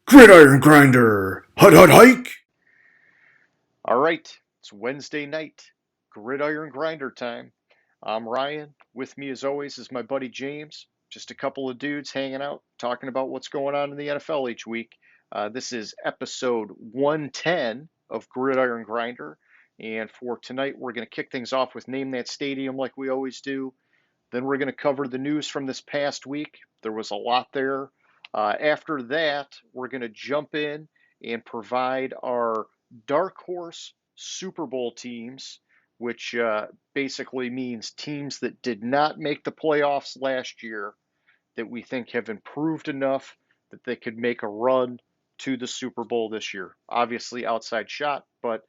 Gridiron Grinder! Hut hut hike! All right, it's Wednesday night, Gridiron Grinder time. I'm Ryan. With me, as always, is my buddy James. Just a couple of dudes hanging out, talking about what's going on in the NFL each week. This is episode 110 of Gridiron Grinder. And for tonight, we're going to kick things off with Name That Stadium like we always do. Then we're going to cover the news from this past week. There was a lot there. After that, we're going to jump in and provide our dark horse Super Bowl teams, which basically means teams that did not make the playoffs last year that we think have improved enough that they could make a run to the Super Bowl this year. Obviously, outside shot, but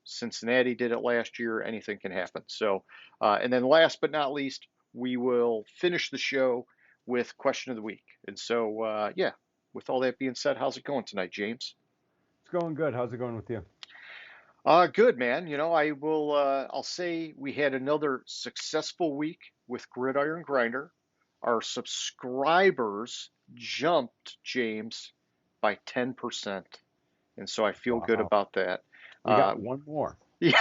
Cincinnati did it last year. Anything can happen. So, and then last but not least, we will finish the show with question of the week. And so, yeah, with all that being said, how's it going tonight, James? It's going good. How's it going with you? Good, man. I'll say we had another successful week with Gridiron Grinder. Our subscribers jumped, James, by 10%. And so I feel good Wow. about that. We Uh, got one more. yeah,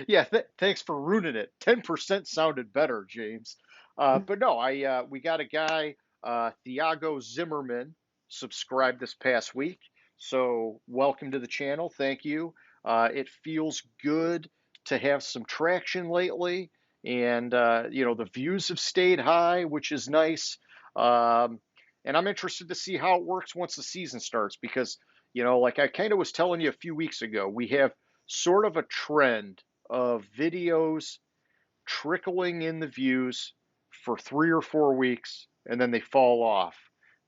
yeah. Thanks for ruining it. 10% sounded better, James. But no, we got a guy, Thiago Zimmerman, subscribed this past week. So welcome to the channel. Thank you. It feels good to have some traction lately, and the views have stayed high, which is nice. Um, and I'm interested to see how it works once the season starts because, like I kind of was telling you a few weeks ago, we have sort of a trend of videos trickling in the views for 3 or 4 weeks and then they fall off.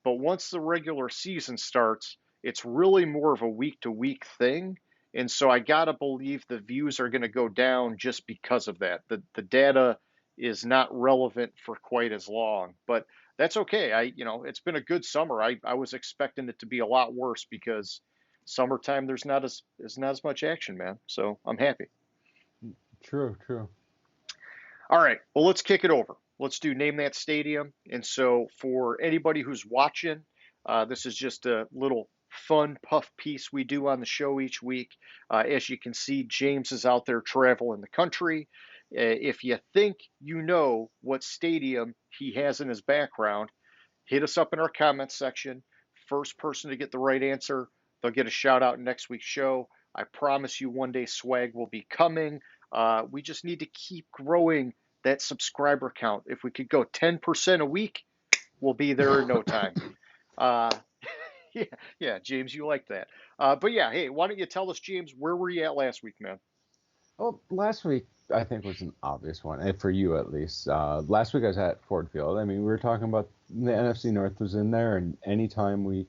But once the regular season starts, it's really more of a week to week thing. And so I got to believe the views are going to go down just because of that. The data is not relevant for quite as long, but that's okay. It's been a good summer. I was expecting it to be a lot worse because summertime there's not as much action, man. So I'm happy. True, true. All right, well, let's kick it over. Let's do Name That Stadium. And so, for anybody who's watching, this is just a little fun puff piece we do on the show each week. As you can see, James is out there traveling the country. If you think you know what stadium he has in his background, hit us up in our comments section. First person to get the right answer, they'll get a shout out in next week's show. I promise you one day swag will be coming. We just need to keep growing that subscriber count. If we could go 10% a week, we'll be there in no time. Uh, yeah, yeah, James, you like that. But yeah, hey, why don't you tell us, James, where were you at last week, man? Well, last week I think was an obvious one, and for you at least. Last week I was at Ford Field. I mean, we were talking about the NFC North was in there, and anytime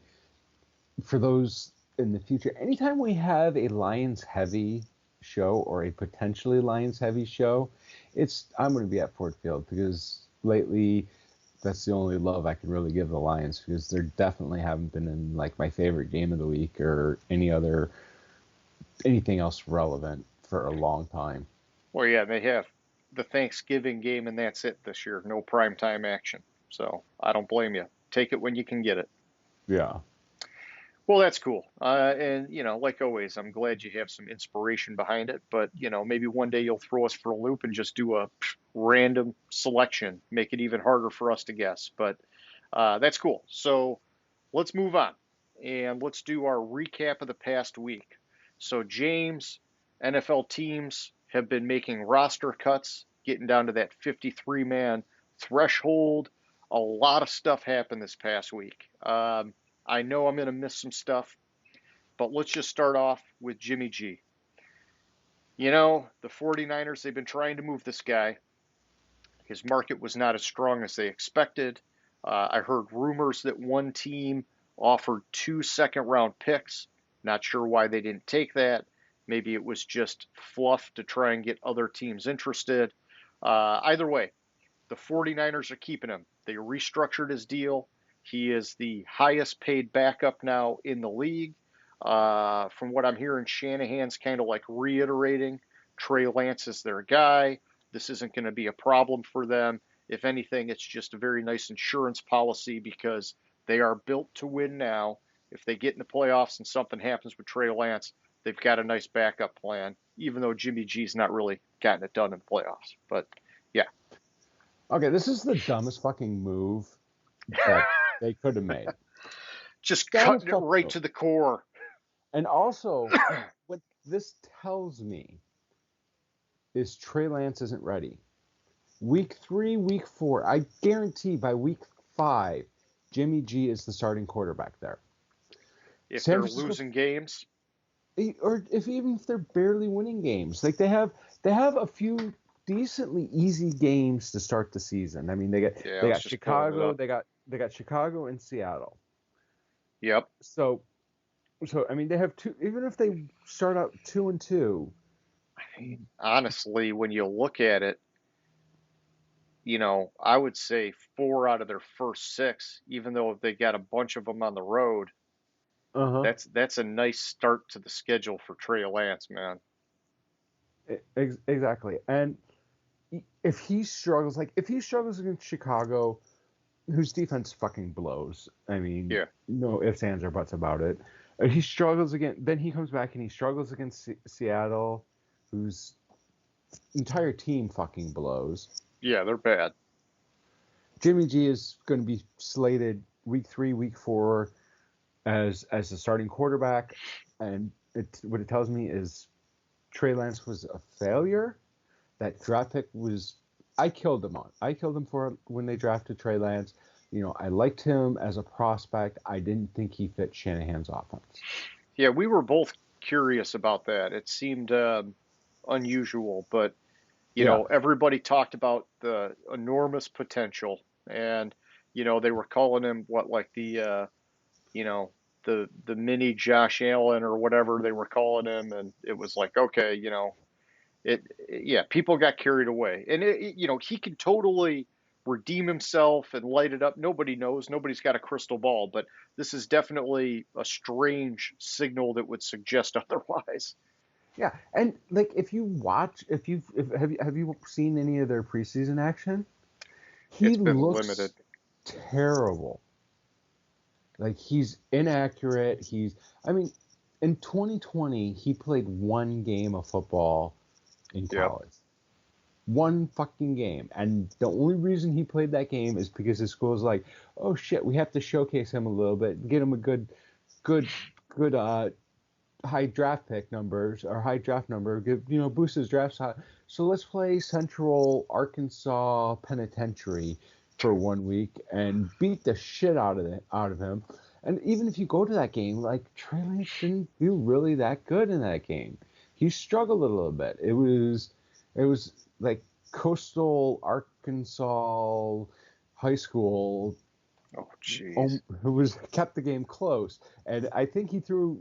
for those in the future, anytime we have a Lions heavy show or a potentially Lions heavy show, I'm going to be at Ford Field because lately that's the only love I can really give the Lions because they definitely haven't been in like my favorite game of the week or anything else relevant for a long time. Well, yeah, they have the Thanksgiving game, and that's it this year. No primetime action. So I don't blame you. Take it when you can get it. Yeah. Well, that's cool. And, like always, I'm glad you have some inspiration behind it. But, maybe one day you'll throw us for a loop and just do a random selection, make it even harder for us to guess. But that's cool. So let's move on and let's do our recap of the past week. So, James, NFL teams have been making roster cuts, getting down to that 53-man threshold. A lot of stuff happened this past week. I know I'm going to miss some stuff, but let's just start off with Jimmy G. The 49ers, they've been trying to move this guy. His market was not as strong as they expected. I heard rumors that one team offered 2 second-round picks. Not sure why they didn't take that. Maybe it was just fluff to try and get other teams interested. Either way, the 49ers are keeping him. They restructured his deal. He is the highest paid backup now in the league. From what I'm hearing, Shanahan's kind of like reiterating Trey Lance is their guy. This isn't going to be a problem for them. If anything, it's just a very nice insurance policy because they are built to win now. if they get in the playoffs and something happens with Trey Lance, they've got a nice backup plan, even though Jimmy G's not really gotten it done in the playoffs. But yeah, Okay, this is the dumbest fucking move that they could have made. just Dumbest cutting it fucking right move. to the core. And also, what this tells me is Trey Lance isn't ready. Week 3, week 4, I guarantee by week 5, Jimmy G is the starting quarterback there. If San they're Francisco, losing games, or even if they're barely winning games, like they have a few decently easy games to start the season. I mean, they yeah, I was got just pulling it Chicago, up. they got Chicago and Seattle. Yep. So I mean, they have two. Even if they start out 2-2, Honestly, when you look at it, I would say 4 out of their first 6, even though they got a bunch of them on the road, uh that's a nice start to the schedule for Trey Lance, man. huh, exactly. And if he struggles against Chicago, whose defense fucking blows. I mean, Yeah. no ifs, ands, or buts about it. He struggles again. Then he comes back and he struggles against Seattle, whose entire team fucking blows. Yeah, they're bad. Jimmy G is going to be slated week 3, week 4 as the starting quarterback, and what it tells me is Trey Lance was a failure. That draft pick was I killed him on. I killed him for when they drafted Trey Lance. I liked him as a prospect. I didn't think he fit Shanahan's offense. Yeah, we were both curious about that. It seemed unusual, but Yeah. everybody talked about the enormous potential, and they were calling him what, like you know, the mini Josh Allen or whatever they were calling him, and it was like, okay, yeah, people got carried away, and he can totally redeem himself and light it up. Nobody knows, nobody's got a crystal ball, but this is definitely a strange signal that would suggest otherwise. Yeah, and like have you seen any of their preseason action? He It's been looks limited. terrible. Like he's inaccurate. I mean, in 2020 he played one game of football in Yep. college. One fucking game. And the only reason he played that game is because his school's like, oh shit, we have to showcase him a little bit, get him a good high draft pick numbers or high draft number, boost his draft stock. So let's play Central Arkansas Penitentiary for 1 week and beat the shit out of him. And even if you go to that game, like Trey Lance didn't do really that good in that game. He struggled a little bit. It was like Coastal Arkansas High School Oh, jeez. who kept the game close. And I think he threw,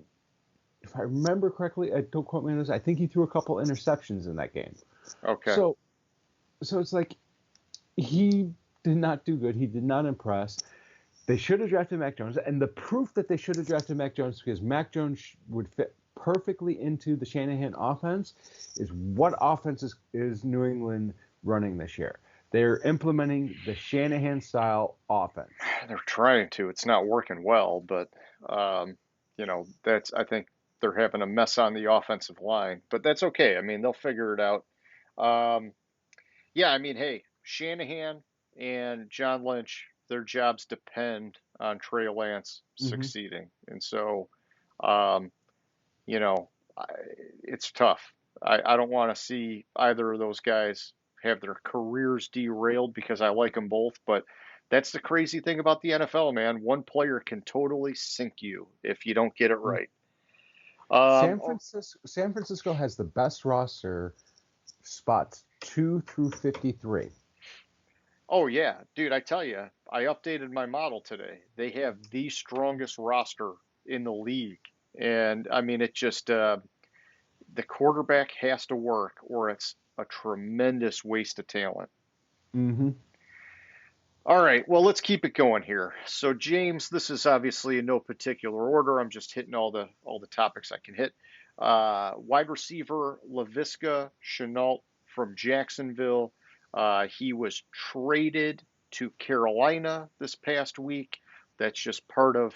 if I remember correctly, don't quote me on this, I think he threw a couple interceptions in that game. Okay. So it's like he did not do good. He did not impress. They should have drafted Mac Jones, and the proof that they should have drafted Mac Jones because Mac Jones would fit perfectly into the Shanahan offense is what offense is New England running this year. They're implementing the Shanahan style offense. They're trying to. It's not working well, but I think they're having a mess on the offensive line, but that's okay. I mean, they'll figure it out. Um, yeah, I mean, hey, Shanahan and John Lynch, their jobs depend on Trey Lance Mm-hmm. succeeding, and so, um, you know, I, it's tough. I don't want to see either of those guys have their careers derailed because I like them both, but that's the crazy thing about the NFL, man. One player can totally sink you if you don't get it right. San Francisco has the best roster spots 2 through 53. Oh yeah, dude, I tell you, I updated my model today. They have the strongest roster in the league. And I mean, it just the quarterback has to work or it's a tremendous waste of talent. Mm-hmm. All right, well, let's keep it going here. So James, this is obviously in no particular order. I'm just hitting all the topics I can hit. Wide receiver Laviska Shenault from Jacksonville. He was traded to Carolina this past week. That's just part of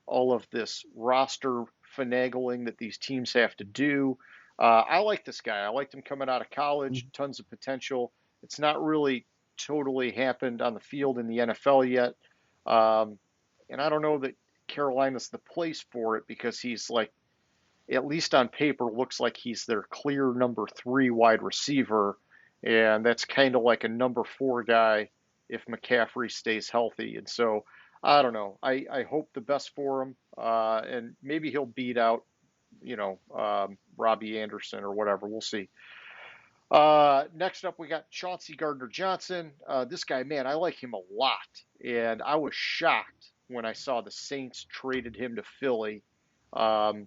all of this roster finagling that these teams have to do. I like this guy. I liked him coming out of college, tons of potential. It's not really totally happened on the field in the NFL yet. Um, and I don't know that Carolina's the place for it because he's like, at least on paper, looks like he's their clear number 3 wide receiver. And that's kind of like a number 4 guy if McCaffrey stays healthy. And so I don't know. I hope the best for him. And maybe he'll beat out, Robbie Anderson or whatever. We'll see. Next up, we got Chauncey Gardner-Johnson. This guy, man, I like him a lot. And I was shocked when I saw the Saints traded him to Philly. And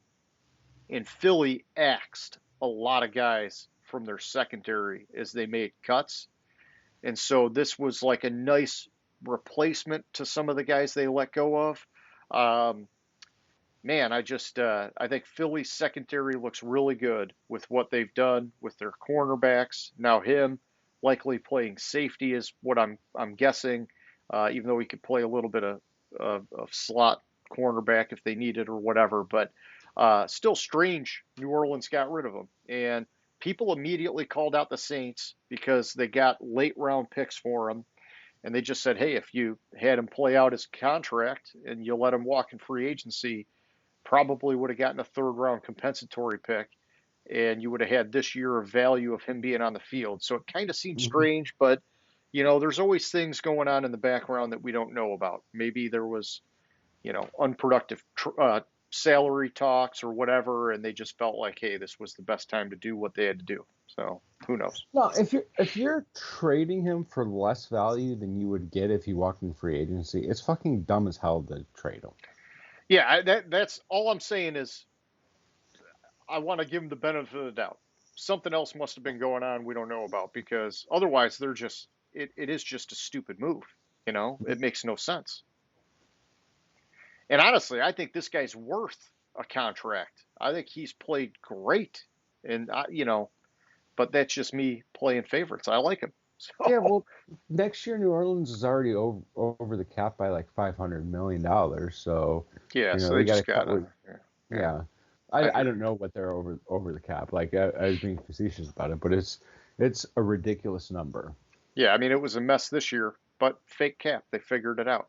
Philly axed a lot of guys from their secondary as they made cuts. And so this was like a nice replacement to some of the guys they let go of. Man, I think Philly's secondary looks really good with what they've done with their cornerbacks. Now him likely playing safety is what I'm guessing, even though he could play a little bit of slot cornerback if they needed or whatever. But still strange New Orleans got rid of him. And people immediately called out the Saints because they got late round picks for him. And they just said, hey, if you had him play out his contract and you let him walk in free agency, probably would have gotten a 3rd round compensatory pick. And you would have had this year of value of him being on the field. So it kind of seems strange, but there's always things going on in the background that we don't know about. Maybe there was, unproductive salary talks or whatever, and they just felt like, hey, this was the best time to do what they had to do. So who knows? Well, if you're trading him for less value than you would get if he walked in free agency, it's fucking dumb as hell to trade him. Yeah, that's all I'm saying is I want to give him the benefit of the doubt. Something else must have been going on we don't know about because otherwise it is just a stupid move. It makes no sense. And honestly, I think this guy's worth a contract. I think he's played great, and but that's just me playing favorites. I like him. So, yeah, well, next year New Orleans is already over the cap by like $500 million. So yeah, so they just got to. Yeah, I don't know what they're over the cap. Like I was being facetious about it, but it's a ridiculous number. Yeah, I mean it was a mess this year, but fake cap. They figured it out.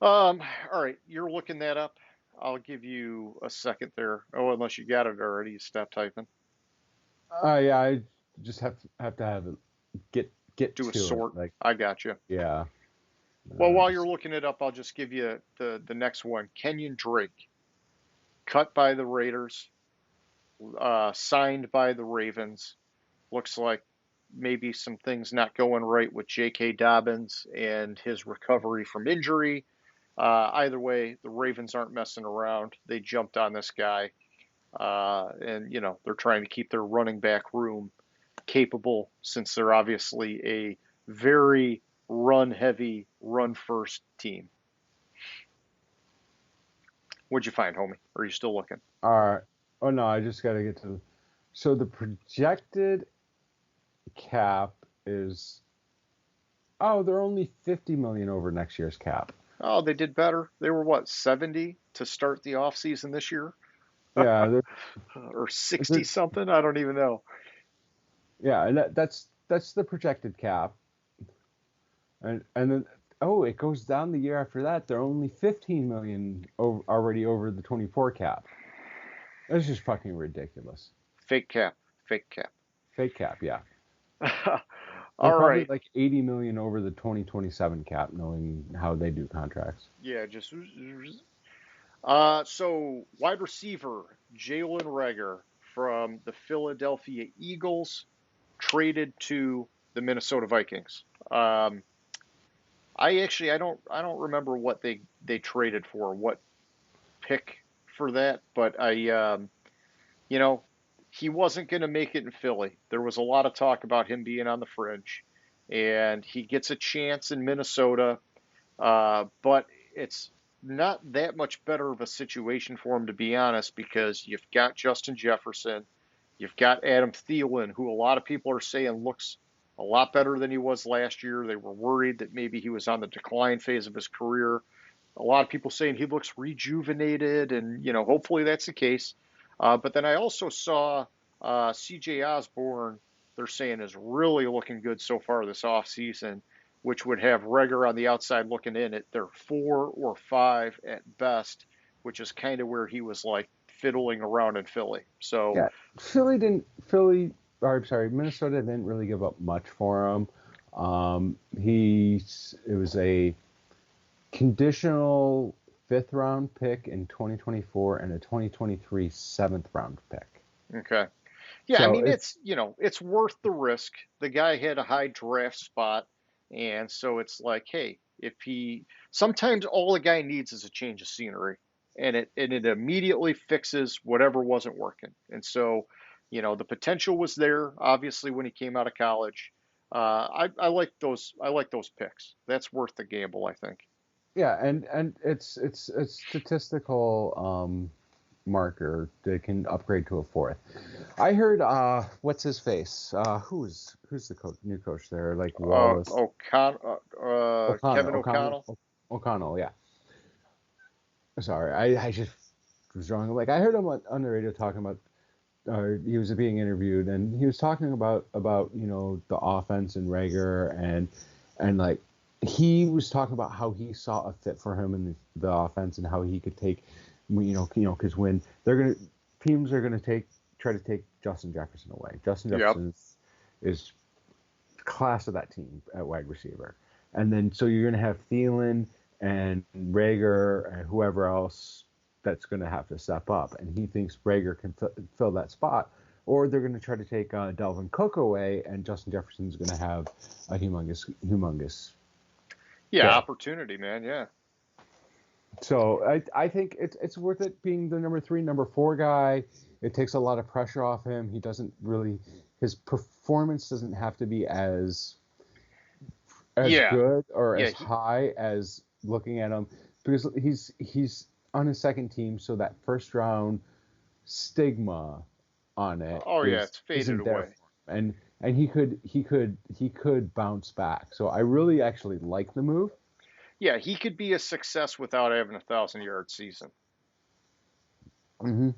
All right, you're looking that up. I'll give you a second there. Oh, unless you got it already, you stop typing. Yeah, I just have to have it get Do to a sort. it. Like, I got you. yeah. Well, while you're looking it up, I'll just give you the next one. Kenyon Drake, cut by the Raiders, signed by the Ravens. Looks like maybe some things not going right with J.K. Dobbins and his recovery from injury. Either way, the Ravens aren't messing around. They jumped on this guy, and they're trying to keep their running back room capable since they're obviously a very run-heavy, run-first team. What'd you find, homie? Or are you still looking? All right. Oh no, I just got to get to. So the projected cap is. Oh, they're only $50 million over next year's cap. Oh, they did better. They were what, 70 to start the offseason this year? Yeah, or 60 something? I don't even know. Yeah, and that's the projected cap. And then it goes down the year after that. They're only $15 million already over the 24 cap. That's just fucking ridiculous. Fake cap. Fake cap. Fake cap, yeah. All right. Like $80 million over the 2027 cap, knowing how they do contracts. Yeah, just. So wide receiver Jalen Reagor from the Philadelphia Eagles traded to the Minnesota Vikings. I don't remember what they traded for, what pick for that, but he wasn't going to make it in Philly. There was a lot of talk about him being on the fringe, and he gets a chance in Minnesota, but it's not that much better of a situation for him, to be honest, because you've got Justin Jefferson, you've got Adam Thielen, who a lot of people are saying looks a lot better than he was last year. They were worried that maybe he was on the decline phase of his career. A lot of people saying he looks rejuvenated, and hopefully that's the case. But then I also saw C.J. Osborne. They're saying is really looking good so far this offseason, which would have Reger on the outside looking in at their 4 or 5 at best, which is kind of where he was like fiddling around in Philly. So Yeah, Minnesota didn't really give up much for him. It was a conditional fifth round pick in 2024 and a 2023 seventh round pick. okay. Yeah, I So mean it's worth the risk. The guy had a high draft spot, and so it's like, hey, if he sometimes all a guy needs is a change of scenery, and it immediately fixes whatever wasn't working. And so, the potential was there, obviously, when he came out of college. I like those picks. That's worth the gamble, I think. yeah, and it's a statistical marker that can upgrade to a fourth. I heard what's his face? Who's the new coach there? Like Wallace Kevin O'Connell. O'Connell. O'Connell, yeah. Sorry, I just was wrong. Like I heard him on the radio talking about. He was being interviewed, and he was talking about the offense and Rager and like he was talking about how he saw a fit for him in the offense and how he could take because when teams are gonna try to take Justin Jefferson away. Justin Yep. Jefferson is class of that team at wide receiver, and then so you're gonna have Thielen and Rager and whoever else that's going to have to step up, and he thinks Rager can fill that spot, or they're going to try to take Dalvin Cook away, and Justin Jefferson's going to have a humongous Yeah, day. opportunity, man. Yeah. So I think it's worth it being the number 3, number 4 guy. It takes a lot of pressure off him. He doesn't really his performance doesn't have to be as Yeah. good or Yeah. as high as looking at him because he's on his second team, so that first round stigma on it Oh yeah, it's faded isn't there away. for him. And he could bounce back. So I really actually like the move. Yeah, he could be a success without having 1,000 yard season. Mm-hmm.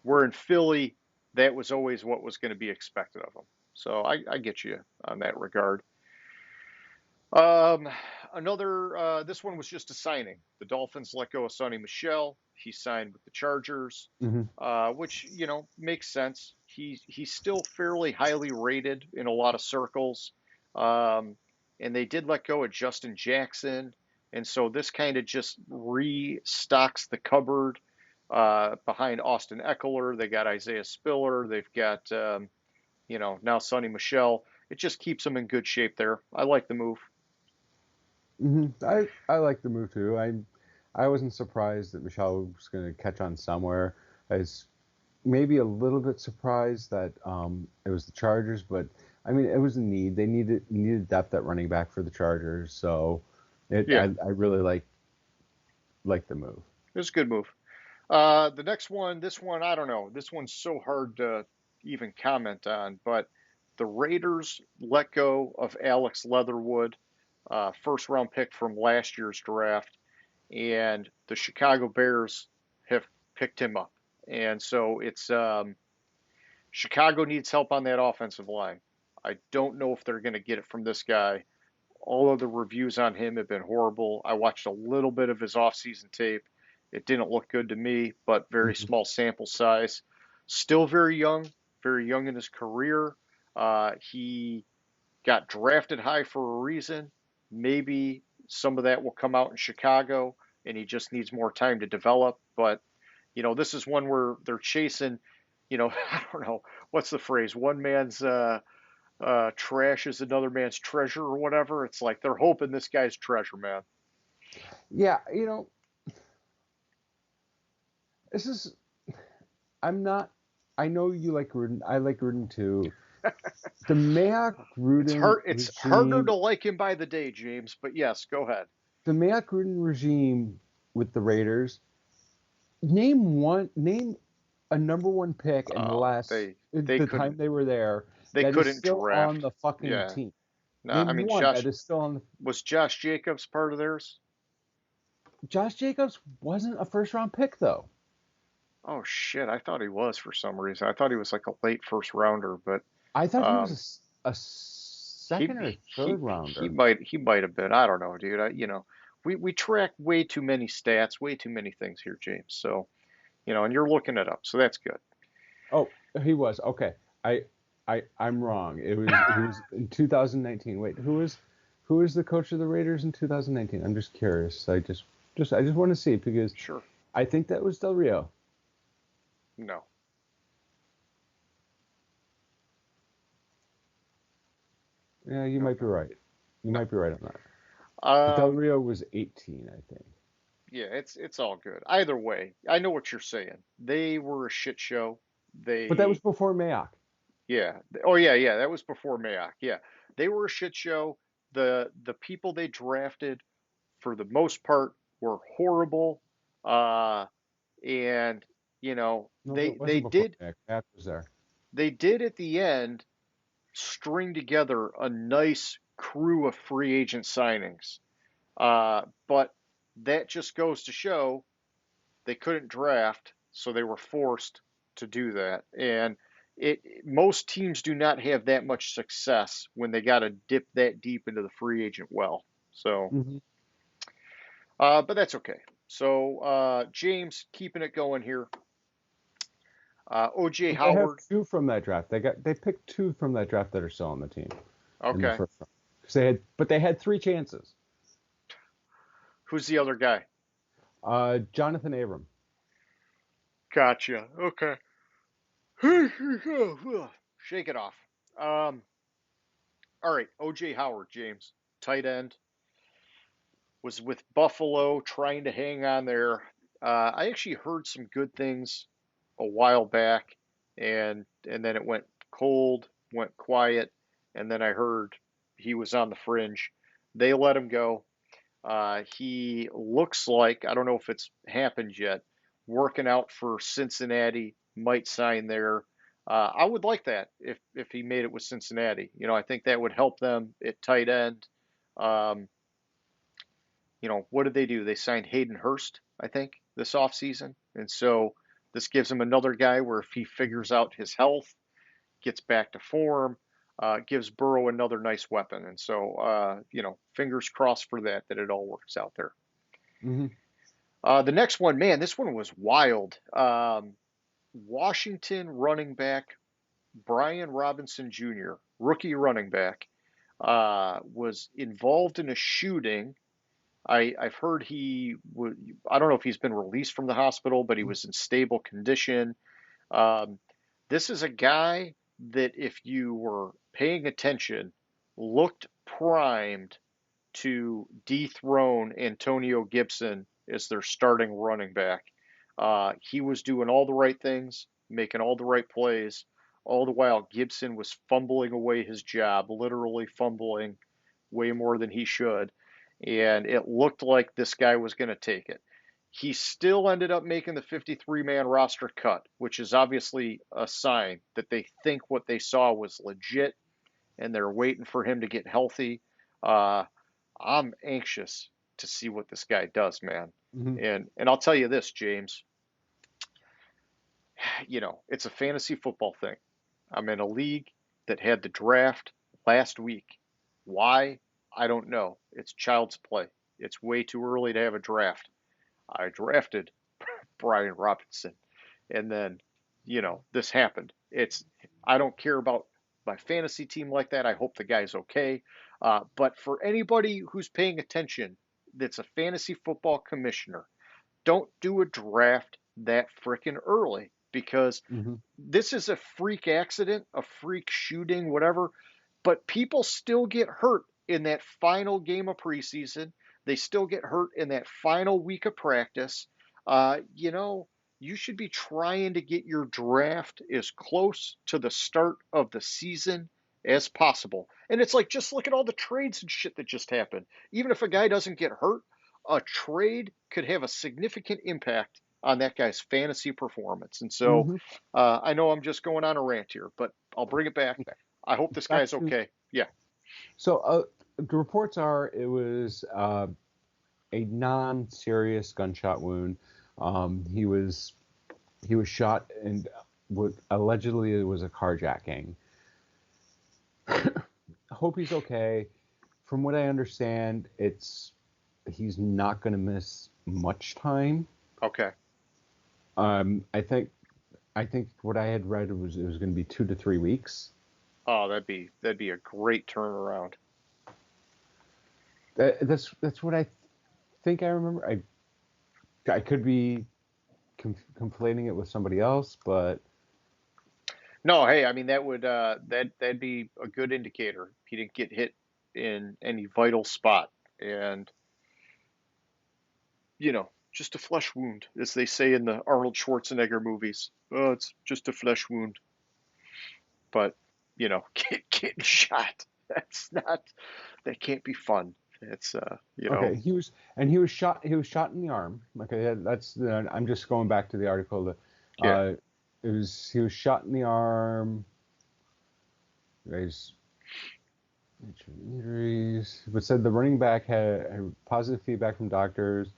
Where in Philly, that was always what was going to be expected of him. So I get you on that regard. Um, this one was just a signing. The Dolphins let go of Sonny Michel. He signed with the Chargers, Mm-hmm. which makes sense. He's still fairly highly rated in a lot of circles, um, and they did let go of Justin Jackson, and so this kind of just restocks the cupboard behind Austin Eckler. They got Isaiah Spiller. They've got now Sonny Michel. It just keeps them in good shape there. I like the move. Mm-hmm. I like the move too. I wasn't surprised that Michelle was going to catch on somewhere. I was maybe a little bit surprised that it was the Chargers, but I mean it was a need. They needed depth at running back for the Chargers, so Yeah, I really like the move. it was a good move. The next one, this one, I don't know. This one's so hard to even comment on, but the Raiders let go of Alex Leatherwood, first round pick from last year's draft, and the Chicago Bears have picked him up. And so it's Chicago needs help on that offensive line. I don't know if they're going to get it from this guy. All of the reviews on him have been horrible. I watched a little bit of his offseason tape. It didn't look good to me, but very Mm-hmm. small sample size. Still very young in his career. He got drafted high for a reason. Maybe some of that will come out in Chicago, and he just needs more time to develop. But, this is one where they're chasing, I don't know, what's the phrase? One man's trash is another man's treasure or whatever. It's like they're hoping this guy's treasure, man. Yeah, this is I'm not. I know you like Gruden. I like Gruden too. The Mayock Gruden It's harder regime, to like him by the day, James. But yes, go ahead. the Mayock Gruden regime with the Raiders. Name a number 1 pick in the last They the time couldn't they were there they that is couldn't still on draft. the fucking Yeah. team. No, I Name mean one that Josh is still on the. was Josh Jacobs part of theirs? Josh Jacobs wasn't a first round pick though. Oh shit, I thought he was for some reason. I thought he was like a late first rounder, but I thought he was um, a he second or he third he rounder. might have been. I don't know, dude. We track way too many stats, way too many things here, James. So, and you're looking it up, so that's good. Oh, he was. Okay. I I'm wrong. It was he was in 2019. Wait, who was the coach of the Raiders in 2019? I'm just curious. I just want to see because Sure. I think that was Del Rio. No. Yeah, you might Okay. be right. You No. might be right on that. But Del Um, Rio was 18, I think. yeah, it's all good. Either way, I know what you're saying. They were a shit show. But that was They before Mayock. Yeah. Oh yeah. That was before Mayock. Yeah. They were a shit show. The people they drafted for the most part were horrible. Uh, and No, it they wasn't before did Mayock. Mayock was there. at the end string together a nice crew of free agent signings. But that just goes to show they couldn't draft, so they were forced to do that. And most teams do not have that much success when they got to dip that deep into the free agent well. So, Hmm. but that's okay. So, James, keeping it going here. OJ But they have Howard. two from that draft. They picked two from that draft that are still on the team in the Okay. first round. 'Cause they had three chances. Who's the other guy? Jonathan Abram. Gotcha. Okay. Shake it off. Um, all right. OJ Howard, James, tight end, was with Buffalo trying to hang on there. I actually heard some good things a while back, and then it went cold, went quiet, and then I heard he was on the fringe. They let him go. He looks like, I don't know if it's happened yet, working out for Cincinnati, might sign there. I would like that if he made it with Cincinnati. I think that would help them at tight end. Um, what did they do? They signed Hayden Hurst, I think, this offseason. And so this gives him another guy where if he figures out his health, gets back to form, gives Burrow another nice weapon. And so, fingers crossed for that it all works out there. Hmm. The next one, man, this one was wild. Washington running back Brian Robinson Jr., rookie running back, was involved in a shooting. I've heard he would. I don't know if he's been released from the hospital, but he was in stable condition. Um, this is a guy that, if you were paying attention, looked primed to dethrone Antonio Gibson as their starting running back. He was doing all the right things, making all the right plays. All the while, Gibson was fumbling away his job, literally fumbling way more than he should. And it looked like this guy was going to take it. He still ended up making the 53-man roster cut, which is obviously a sign that they think what they saw was legit and they're waiting for him to get healthy. Uh, I'm anxious to see what this guy does, man. Hmm. And I'll tell you this, James, it's a fantasy football thing. I'm in a league that had the draft last week. Why? I don't know. It's child's play. It's way too early to have a draft. I drafted Brian Robinson, and then, this happened. I don't care about my fantasy team like that. I hope the guy's okay. But for anybody who's paying attention, that's a fantasy football commissioner, don't do a draft that frickin' early because Hmm. this is a freak accident, a freak shooting, whatever. But people still get hurt in that final game of preseason. They still get hurt in that final week of practice. You should be trying to get your draft as close to the start of the season as possible. And it's like, just look at all the trades and shit that just happened. Even if a guy doesn't get hurt, a trade could have a significant impact on that guy's fantasy performance. And so Hmm. I know I'm just going on a rant here, but I'll bring it back. Okay. I hope this Back guy's to okay. Yeah. so the reports are it was a non-serious gunshot wound. He was shot and what allegedly it was a carjacking. Hope he's okay. From what I understand, he's not going to miss much time. Okay. I think what I had read was it was going to be 2 to 3 weeks. Oh, that'd be a great turnaround. That's what I think I remember. I could be conflating it with somebody else, but No, hey, I mean that would that'd be a good indicator. He didn't get hit in any vital spot, and just a flesh wound, as they say in the Arnold Schwarzenegger movies. Oh, it's just a flesh wound. But getting shot, that can't be fun. It's okay. He was shot. He was shot in the arm. Okay, that's I'm just going back to the article. yeah. He was shot in the arm. Guys, injuries. But said the running back had positive feedback from doctors.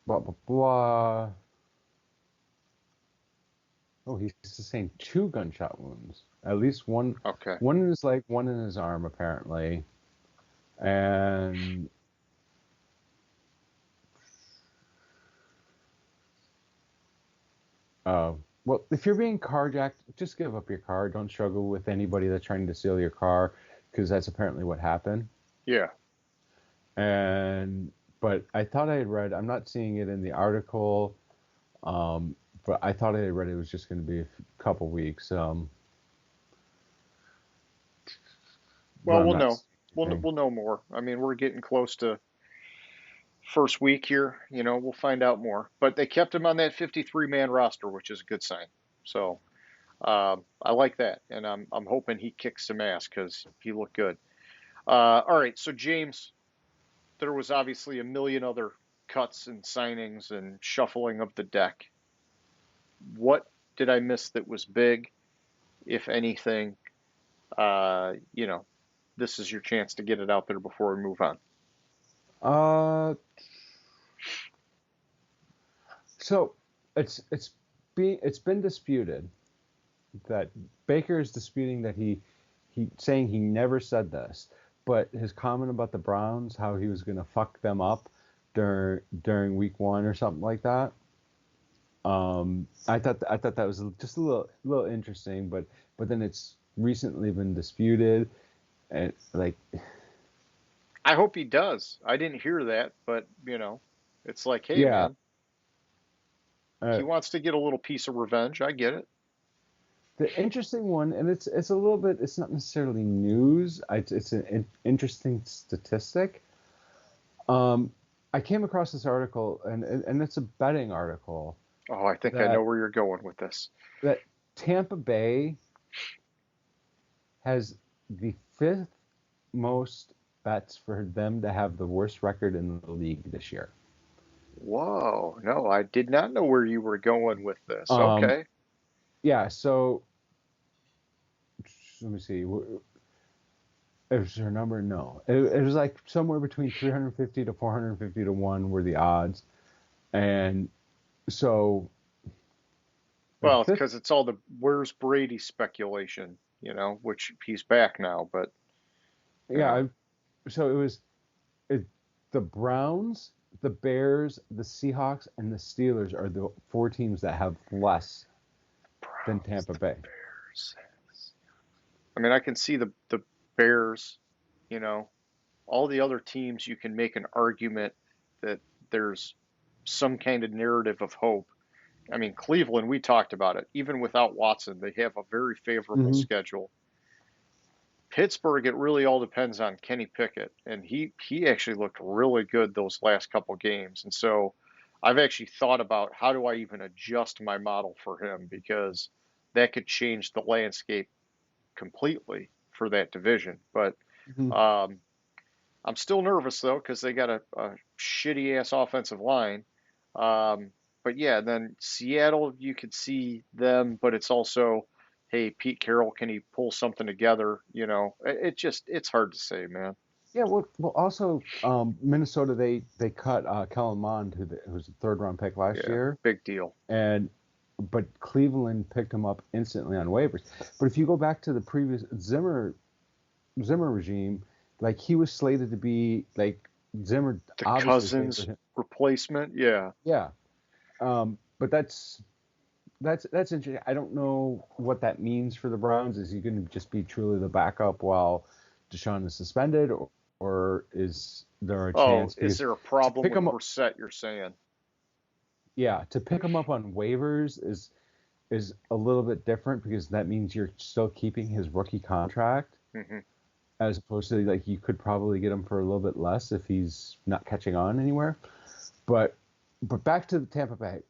Blah blah blah. Oh, he sustained 2 gunshot wounds. At least one. Okay. One in his leg, one in his arm, apparently. And well, if you're being carjacked, just give up your car. Don't struggle with anybody that's trying to steal your car, because that's apparently what happened. Yeah. But I thought I had read. I'm not seeing it in the article. But I thought I had read it was just going to be a couple weeks. Well, But I'm we'll not know. seeing We'll know more. I mean, we're getting close to first week here. We'll find out more. But they kept him on that 53-man roster, which is a good sign. So I like that, and I'm hoping he kicks some ass because he looked good. All right, so James, there was obviously a million other cuts and signings and shuffling of the deck. What did I miss that was big, if anything? This is your chance to get it out there before we move on. Uh, so it's been disputed that Baker is disputing that he saying he never said this, but his comment about the Browns, how he was going to fuck them up during week 1 or something like that. I thought that was just a little interesting, but then it's recently been disputed, and like I hope he does. I didn't hear that, but it's like, hey, yeah, man, uh, he wants to get a little piece of revenge. I get it. the interesting one, and it's a little bit. It's not necessarily news. It's an interesting statistic. I came across this article, and it's a betting article Oh, I think I know that where you're going with this. Tampa Bay has the 5th most bets for them to have the worst record in the league this year. Whoa, no, I did not know where you were going with this. Um, Okay. yeah, so let me see. Is there a number? No. It was like somewhere between 350 to 450 to 1 were the odds. And so the Well, it's fifth, because it's all the where's Brady speculation, which he's back now, but you yeah, know, so it, the Browns, the Bears, the Seahawks, and the Steelers are the 4 teams that have less than Browns, Tampa the Bay. Bears. I mean, I can see the Bears, you know, all the other teams you can make an argument that there's some kind of narrative of hope. I mean, Cleveland, we talked about it. Even without Watson, they have a very favorable Hmm. schedule. Pittsburgh, it really all depends on Kenny Pickett, and he actually looked really good those last couple games. And so I've actually thought about how do I even adjust my model for him because that could change the landscape completely for that division. But Hmm. um, I'm still nervous though because they got a shitty ass offensive line. But yeah, then Seattle, you could see them, but it's also hey, Pete Carroll, can he pull something together? It's hard to say, man. Yeah, well, also Minnesota they cut Kellen Mond, who was a third round pick last Yeah, year, big deal. and but Cleveland picked him up instantly on waivers. But if you go back to the previous Zimmer regime, like he was slated to be like Zimmer The obviously Cousins favored him. replacement, yeah. Yeah, but that's interesting. I don't know what that means for the Browns. Is he going to just be truly the backup while Deshaun is suspended, or is there a Oh, chance is because there a to problem pick with him up, Brissett, you're saying? yeah, to pick him up on waivers is a little bit different because that means you're still keeping his rookie contract Hmm. as opposed to like you could probably get him for a little bit less if he's not catching on anywhere. But back to the Tampa Bay.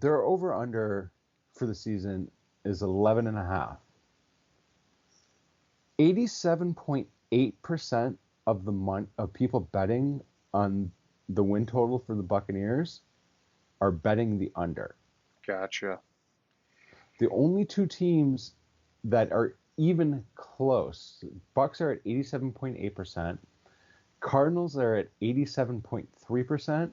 Their over under for the season is 11 and a half. 87.8% of of people betting on the win total for the Buccaneers are betting the under. Gotcha. The only two teams that are even close, Bucks are at 87.8%, Cardinals are at 87.3%,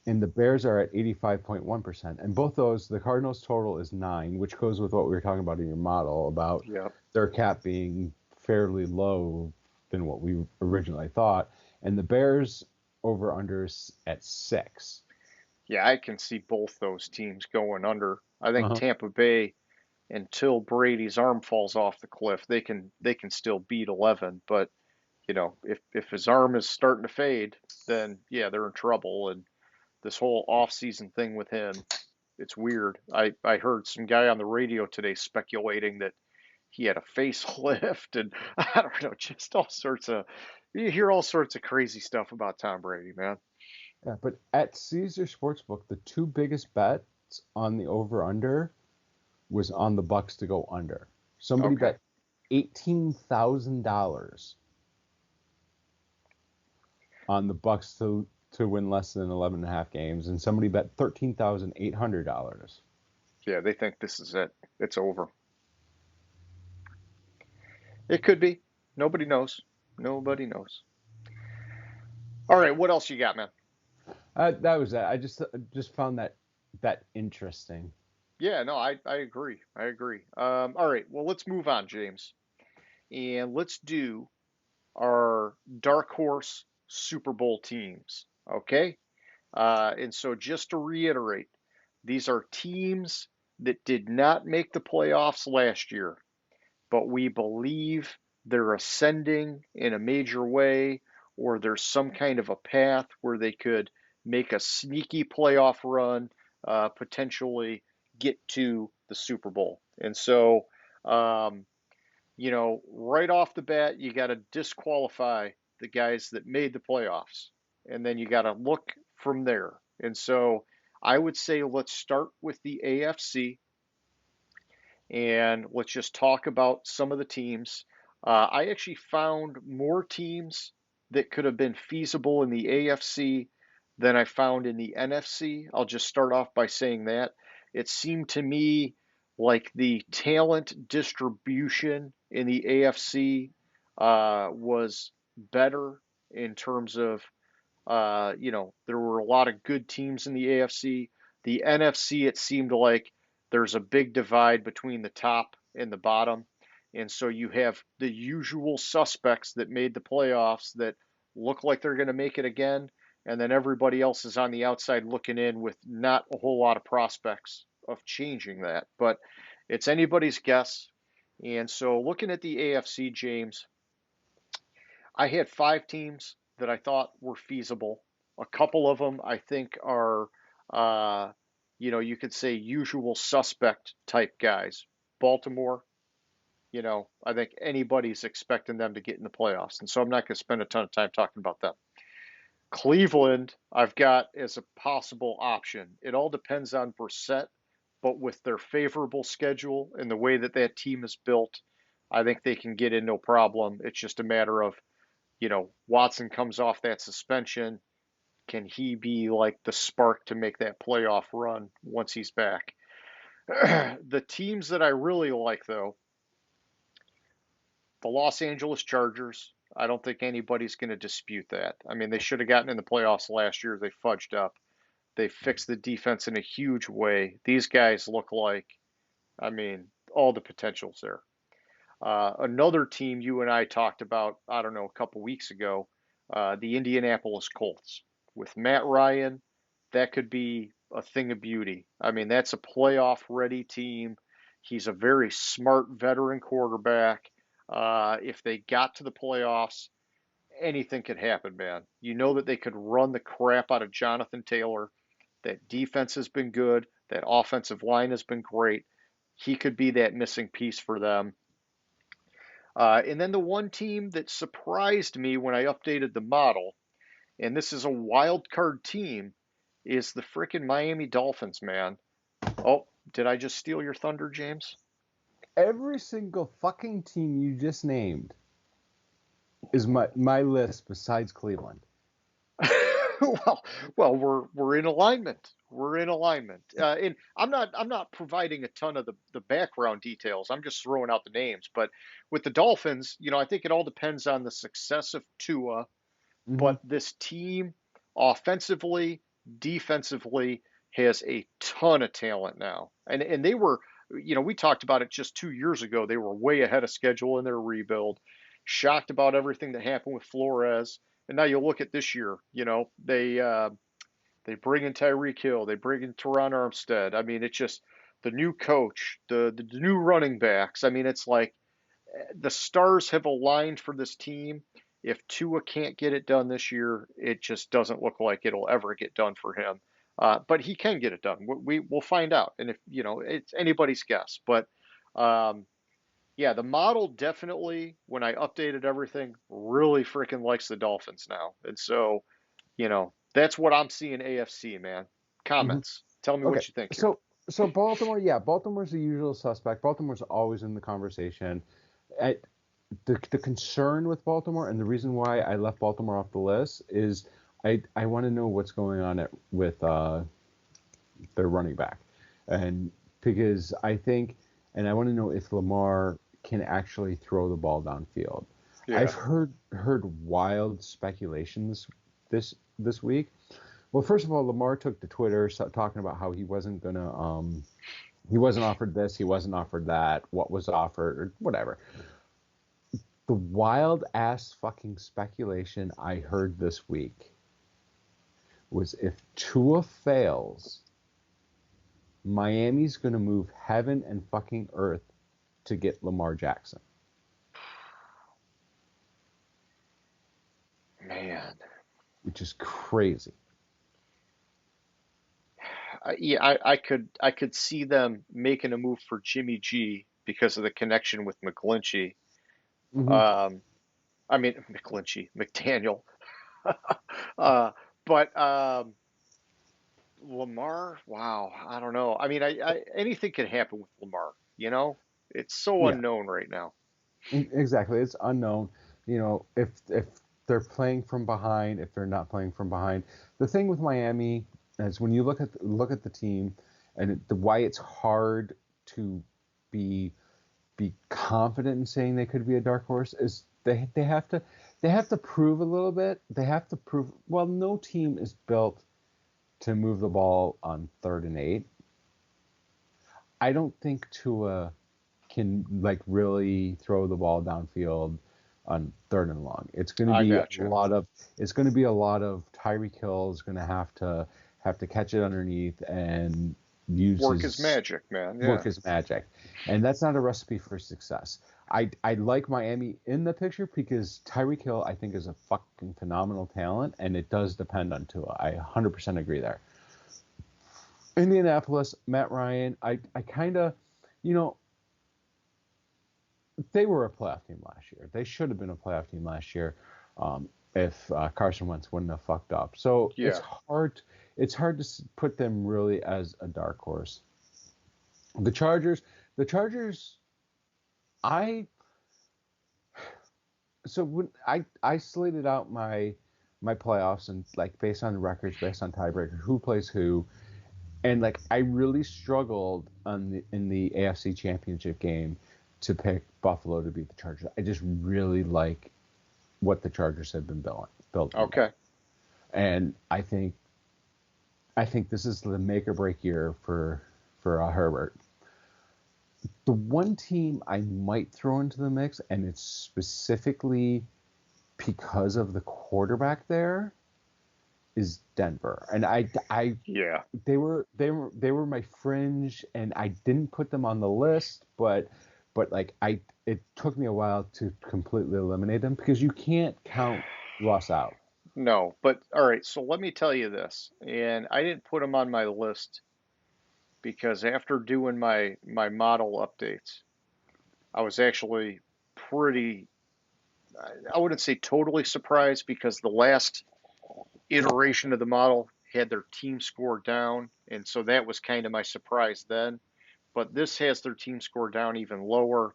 and the Bears are at 85.1%. And both those, the Cardinals total is 9, which goes with what we were talking about in your model about Yep. their cap being fairly low than what we originally thought. And the Bears over unders at 6. Yeah, I can see both those teams going under. I think Uh-huh. Tampa Bay, until Brady's arm falls off the cliff, they can still beat 11. But if his arm is starting to fade, then yeah, they're in trouble. And this whole off-season thing with him, it's weird. I heard some guy on the radio today speculating that he had a facelift, and I don't know, just all sorts of you hear all sorts of crazy stuff about Tom Brady, man. Yeah, but at Caesar Sportsbook, the two biggest bets on the over under was on the Bucks to go under. Somebody Okay. bet $18,000 on the Bucks to win less than 11 and a half games, and somebody bet $13,800. Yeah, they think this is it. It's over. It could be. Nobody knows. Nobody knows. All right, what else you got, man? That was that. I just found that interesting. Yeah, no, I agree. I agree. All right, well, let's move on, James, and let's do our dark horse Super Bowl teams. Okay, and so just to reiterate, these are teams that did not make the playoffs last year, but we believe they're ascending in a major way, or there's some kind of a path where they could make a sneaky playoff run, potentially get to the Super Bowl. And so, um, right off the bat, you got to disqualify the guys that made the playoffs, and then you got to look from there. And so, I would say let's start with the AFC and let's just talk about some of the teams. I actually found more teams that could have been feasible in the AFC than I found in the NFC. I'll just start off by saying that. It seemed to me like the talent distribution in the AFC was better in terms of, there were a lot of good teams in the AFC. The NFC, it seemed like there's a big divide between the top and the bottom. And so you have the usual suspects that made the playoffs that look like they're going to make it again. And then everybody else is on the outside looking in with not a whole lot of prospects of changing that. But it's anybody's guess. And so looking at the AFC, James, I had 5 teams that I thought were feasible. A couple of them I think are, uh, you could say usual suspect type guys. Baltimore, I think anybody's expecting them to get in the playoffs. And so I'm not going to spend a ton of time talking about them. Cleveland, I've got as a possible option. It all depends on Brissett, but with their favorable schedule and the way that that team is built, I think they can get in no problem. It's just a matter of Watson comes off that suspension. Can he be like the spark to make that playoff run once he's back? The teams that I really like, though, the Los Angeles Chargers. I don't think anybody's going to dispute that. I mean, they should have gotten in the playoffs last year. They fudged up. They fixed the defense in a huge way. These guys look like, I mean, all the potential's there. Another team you and I talked about, I don't know, a couple weeks ago, the Indianapolis Colts. With Matt Ryan, that could be a thing of beauty. I mean, that's a playoff ready team. He's a very smart veteran quarterback. If they got to the playoffs, anything could happen, man. You know that they could run the crap out of Jonathan Taylor. That defense has been good. That offensive line has been great. He could be that missing piece for them. And then the one team that surprised me when I updated the model, and this is a wild card team, is the frickin' Miami Dolphins, man. Oh, did I just steal your thunder, James? Every single fucking team you just named is my list besides Cleveland. well, we're in alignment. We're in alignment, and I'm not providing a ton of the background details. I'm just throwing out the names. But with the Dolphins, I think it all depends on the success of Tua. Mm-hmm. But this team, offensively, defensively, has a ton of talent now, and they were, we talked about it just 2 years ago. They were way ahead of schedule in their rebuild. Shocked about everything that happened with Flores. And now you look at this year, they bring in Tyreek Hill, they bring in Teron Armstead. I mean, it's just the new coach, the new running backs. I mean, it's like the stars have aligned for this team. If Tua can't get it done this year, it just doesn't look like it'll ever get done for him. But he can get it done. We'll find out. And if it's anybody's guess. But yeah, the model definitely, when I updated everything, really freaking likes the Dolphins now. And so, that's what I'm seeing AFC, man. Mm-hmm. Comments. Tell me Okay, what you think here. so Baltimore, yeah, Baltimore's the usual suspect. Baltimore's always in the conversation. The concern with Baltimore and the reason why I left Baltimore off the list is I want to know what's going on with their running back, and because I think, and I want to know if Lamar can actually throw the ball downfield. Yeah. I've heard wild speculations this week. Well, first of all, Lamar took to Twitter talking about how he wasn't offered this, he wasn't offered that, what was offered, or whatever. The wild ass fucking speculation I heard this week was if Tua fails, Miami's going to move heaven and fucking earth to get Lamar Jackson. Man. Which is crazy. Yeah, I could see them making a move for Jimmy G because of the connection with McGlinchey. Mm-hmm. I mean McGlinchey, McDaniel. But Lamar, wow, I don't know. I mean, I anything can happen with Lamar. It's so Yeah, unknown right now. exactly. It's unknown. If they're playing from behind, if they're not playing from behind. The thing with Miami is when you look at the team and why it's hard to be confident in saying they could be a dark horse is they have to prove a little bit. They have to prove. Well, no team is built to move the ball on 3rd and 8. I don't think Tua can really throw the ball downfield on 3rd and long. It's going to be Gotcha. a lot of Tyreek Hill is going to have to catch it underneath and Work his magic, man. Yeah. Work his magic, and that's not a recipe for success. I like Miami in the picture because Tyreek Hill I think is a fucking phenomenal talent, and it does depend on Tua. I 100% agree there. Indianapolis, Matt Ryan, I kind of, they were a playoff team last year. They should have been a playoff team last year if Carson Wentz wouldn't have fucked up. So Yeah. It's hard to put them really as a dark horse. The Chargers, when I slated out my playoffs and based on records, based on tiebreaker, who plays who, And like I really struggled in the AFC Championship game to pick Buffalo to beat the Chargers. I just really like what the Chargers have been building Okay. there. And I think this is the make or break year for Herbert. The one team I might throw into the mix, and it's specifically because of the quarterback there, is Denver. And Yeah. they were my fringe, and I didn't put them on the list, but like it took me a while to completely eliminate them because you can't count Russ out. No, but all right. So let me tell you this, and I didn't put them on my list because after doing my model updates, I was actually pretty. I wouldn't say totally surprised because the last iteration of the model had their team score down, and so that was kind of my surprise then. But this has their team score down even lower.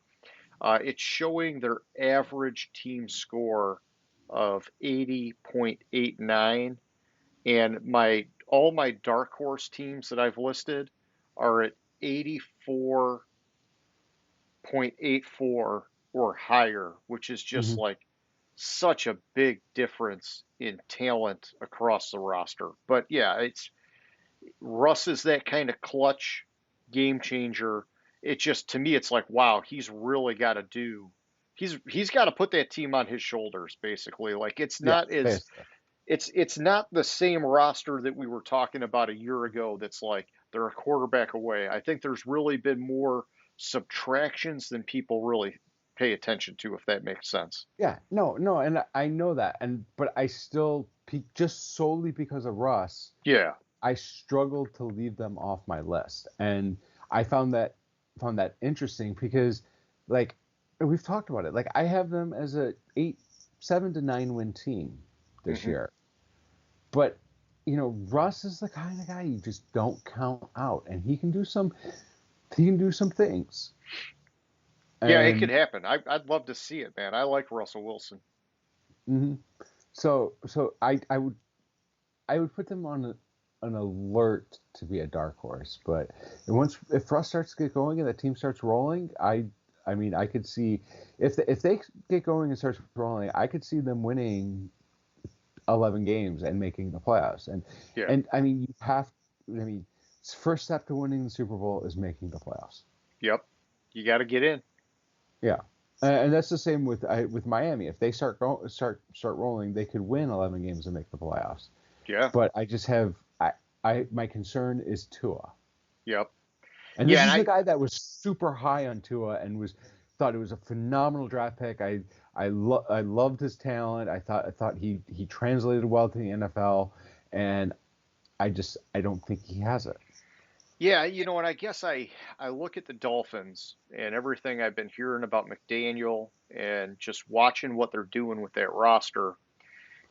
It's showing their average team score of 80.89, and my all my dark horse teams that I've listed are at 84.84 or higher, which is just Hmm. like such a big difference in talent across the roster. But yeah, it's Russ is that kind of clutch game changer. It just to me it's like wow, he's really got to do he's got to put that team on his shoulders basically. Like Yeah, basically. it's not the same roster that we were talking about a year ago that's like they're a quarterback away. I think there's really been more subtractions than people really pay attention to, if that makes sense. Yeah, no, and I know that, and but I still just solely because of Russ, Yeah. I struggled to leave them off my list, and I found that interesting because, like, we've talked about it. Like, I have them as a 7 to 9 win team this Hmm. year, but Russ is the kind of guy you just don't count out, and he can do some things, Yeah, it could and happen. I'd love to see it, man. I like Russell Wilson. mhm. So I would put them on an alert to be a dark horse. But if Russ starts to get going and the team starts rolling, I mean I could see if they get going and starts rolling, I could see them winning 11 games and making the playoffs. Yeah. And I mean you have I mean first step to winning the Super Bowl is making the playoffs. Yep. You got to get in. Yeah. And that's the same with Miami. If they start rolling, they could win 11 games and make the playoffs. Yeah. But I just have my concern is Tua. Yep. And Yeah, this and is the guy that was super high on Tua and was thought it was a phenomenal draft pick. I loved his talent. I thought he translated well to the NFL, and I don't think he has it. yeah, and I guess I look at the Dolphins and everything I've been hearing about McDaniel and just watching what they're doing with that roster,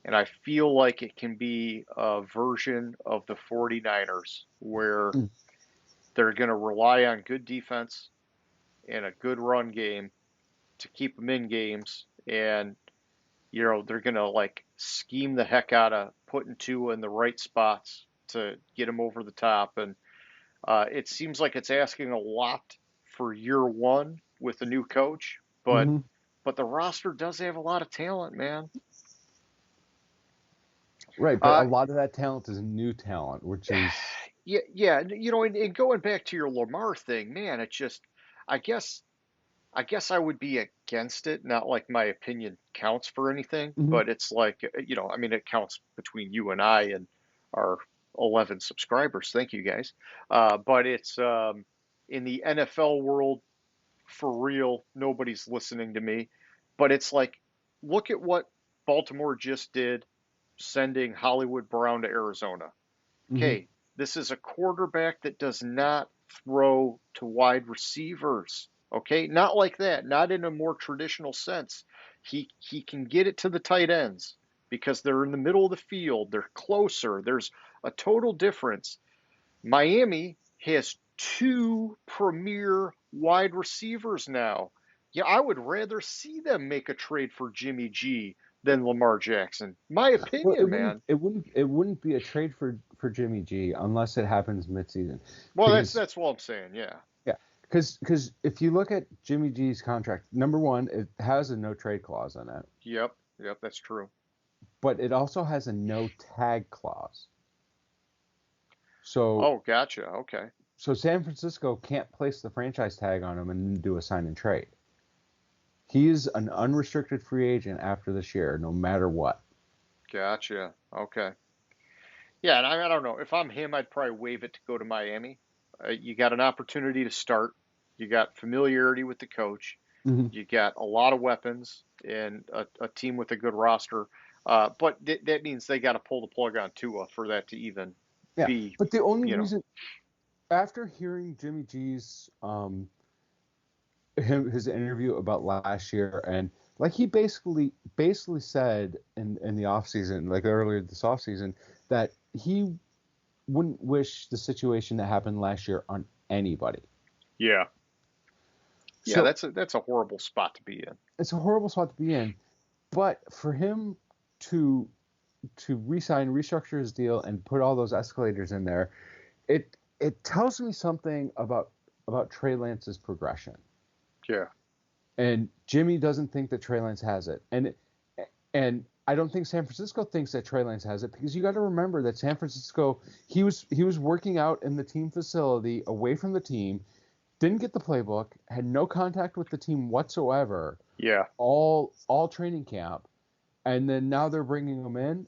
and I feel like it can be a version of the 49ers where Mm. they're going to rely on good defense and a good run game to keep them in games, and they're going to like scheme the heck out of putting two in the right spots to get them over the top. And it seems like it's asking a lot for year one with the new coach, but Hmm. the roster does have a lot of talent, man. Right, but a Uh, lot of that talent is new talent, which is yeah, yeah, and going back to your Lamar thing, man, it's just, I guess, I would be against it. Not like my opinion counts for anything, mhm. but it's like, I mean, it counts between you and I and our 11 subscribers. Thank you guys. But it's in the NFL world, for real, nobody's listening to me. But it's like, look at what Baltimore just did, sending Hollywood Brown to Arizona. Mhm. Okay, this is a quarterback that does not throw to wide receivers. Okay, not like that, not in a more traditional sense. He can get it to the tight ends because they're in the middle of the field, they're closer. There's a total difference. Miami has two premier wide receivers now. Yeah, I would rather see them make a trade for Jimmy G than Lamar Jackson. My Well, opinion, man. it wouldn't be a trade for Jimmy G unless it happens midseason. Well, Because that's what I'm saying. Yeah. yeah, because if you look at Jimmy G's contract, number one, it has a no trade clause in it, Yep. Yep. That's true. but it also has a no tag clause. So Oh, gotcha. Okay. so San Francisco can't place the franchise tag on him and do a sign and trade. He is an unrestricted free agent after this year, no matter what. Gotcha. Okay. Yeah, and I don't know. If I'm him, I'd probably waive it to go to Miami. You got an opportunity to start. You got familiarity with the coach. Mm-hmm. You got a lot of weapons and a team with a good roster. But that means they got to pull the plug on Tua for that to even Yeah, be, but the only you know, reason, after hearing Jimmy G's his interview about last year, and like he basically said in the off season, like earlier this off season, that he wouldn't wish the situation that happened last year on anybody. yeah, yeah, So that's a horrible spot to be in. it's a horrible spot to be in, but for him to re-sign, restructure his deal, and put all those escalators in there, it tells me something about Trey Lance's progression. Yeah, And Jimmy doesn't think that Trey Lance has it, and I don't think San Francisco thinks that Trey Lance has it, because you got to remember that San Francisco, he was working out in the team facility away from the team, didn't get the playbook, had no contact with the team whatsoever, yeah, all training camp, and then now they're bringing him in.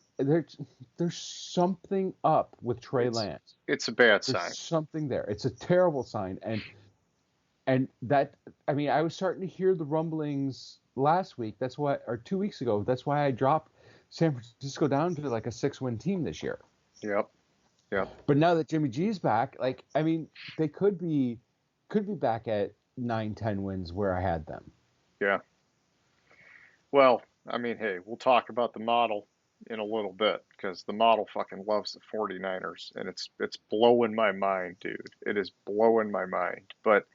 There's something up with Trey it's Lance. it's a bad There's sign. something there. It's a terrible sign, and that, I mean, I was starting to hear the rumblings last week. That's why, or 2 weeks ago. That's why I dropped San Francisco down to like a 6-win team this year. Yep, yep, But now that Jimmy G's back, like, I mean, they could be back at 9-10 wins where I had them. yeah. Well, I mean, hey, we'll talk about the model in a little bit because the model fucking loves the 49ers and it's blowing my mind, dude. It is blowing my mind. But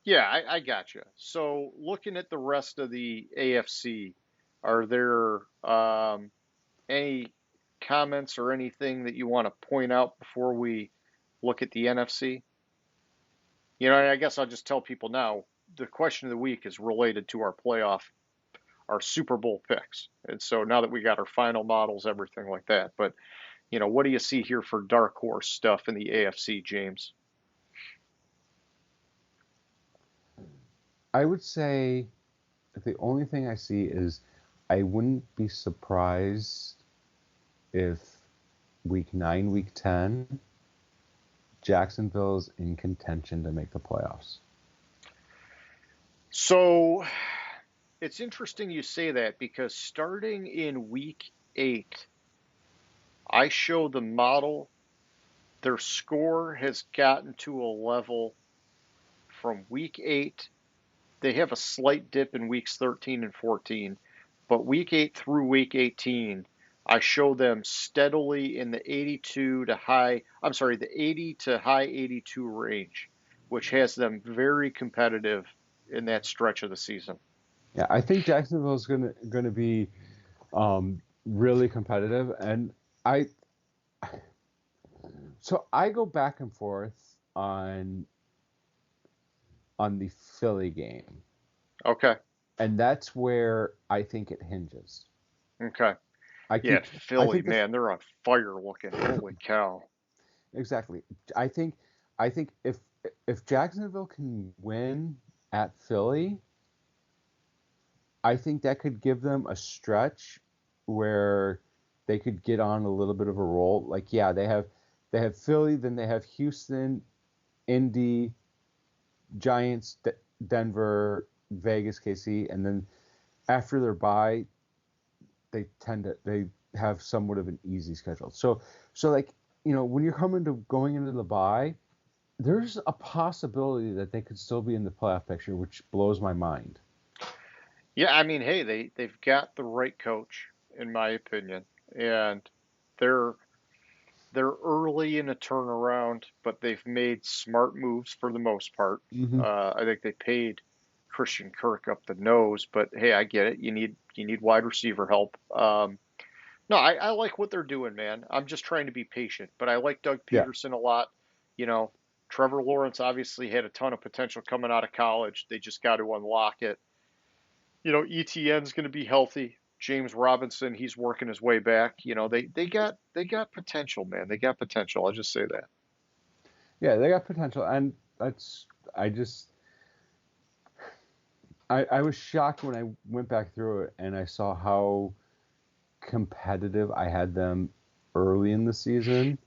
yeah, I got you. So looking at the rest of the AFC, are there any comments or anything that you want to point out before we look at the NFC? You know, I guess I'll just tell people now, the question of the week is related to our Super Bowl picks. And so now that we got our final models, everything like that. But, you know, what do you see here for dark horse stuff in the AFC, James? I would say the only thing I see is I wouldn't be surprised if week 9, week 10, Jacksonville's in contention to make the playoffs. So it's interesting you say that because starting in week 8, I show the model, their score has gotten to a level from week 8. They have a slight dip in weeks 13 and 14, but week 8 through week 18, I show them steadily in the 82 to high, I'm sorry, the 80 to high 82 range, which has them very competitive in that stretch of the season. Yeah, I think Jacksonville's gonna be really competitive, and I I go back and forth on the Philly game, Okay. and that's where I think it hinges. Okay. I Yeah, keep I Philly, think this man, they're on fire looking. Holy cow. exactly. I think if Jacksonville can win at Philly, I think that could give them a stretch where they could get on a little bit of a roll. Like, yeah, they have Philly, then they have Houston, Indy, Giants, Denver, Vegas, KC, and then after their bye, they have somewhat of an easy schedule. So like, you know, when you're going into the bye, there's a possibility that they could still be in the playoff picture, which blows my mind. Yeah, I mean, hey, they've got the right coach, in my opinion, and they're they're early in a turnaround, but they've made smart moves for the most part. Mm-hmm. I think they paid Christian Kirk up the nose, but hey, I get it. You need wide receiver help. No, I like what they're doing, man. I'm just trying to be patient, but I like Doug Yeah. Peterson a lot. You know, Trevor Lawrence obviously had a ton of potential coming out of college. They just got to unlock it. ETN's going to be healthy. James Robinson, he's working his way back. They got potential, man. They got potential. I'll just say that. Yeah, they got potential, and that's I just I was shocked when I went back through it and I saw how competitive I had them early in the season,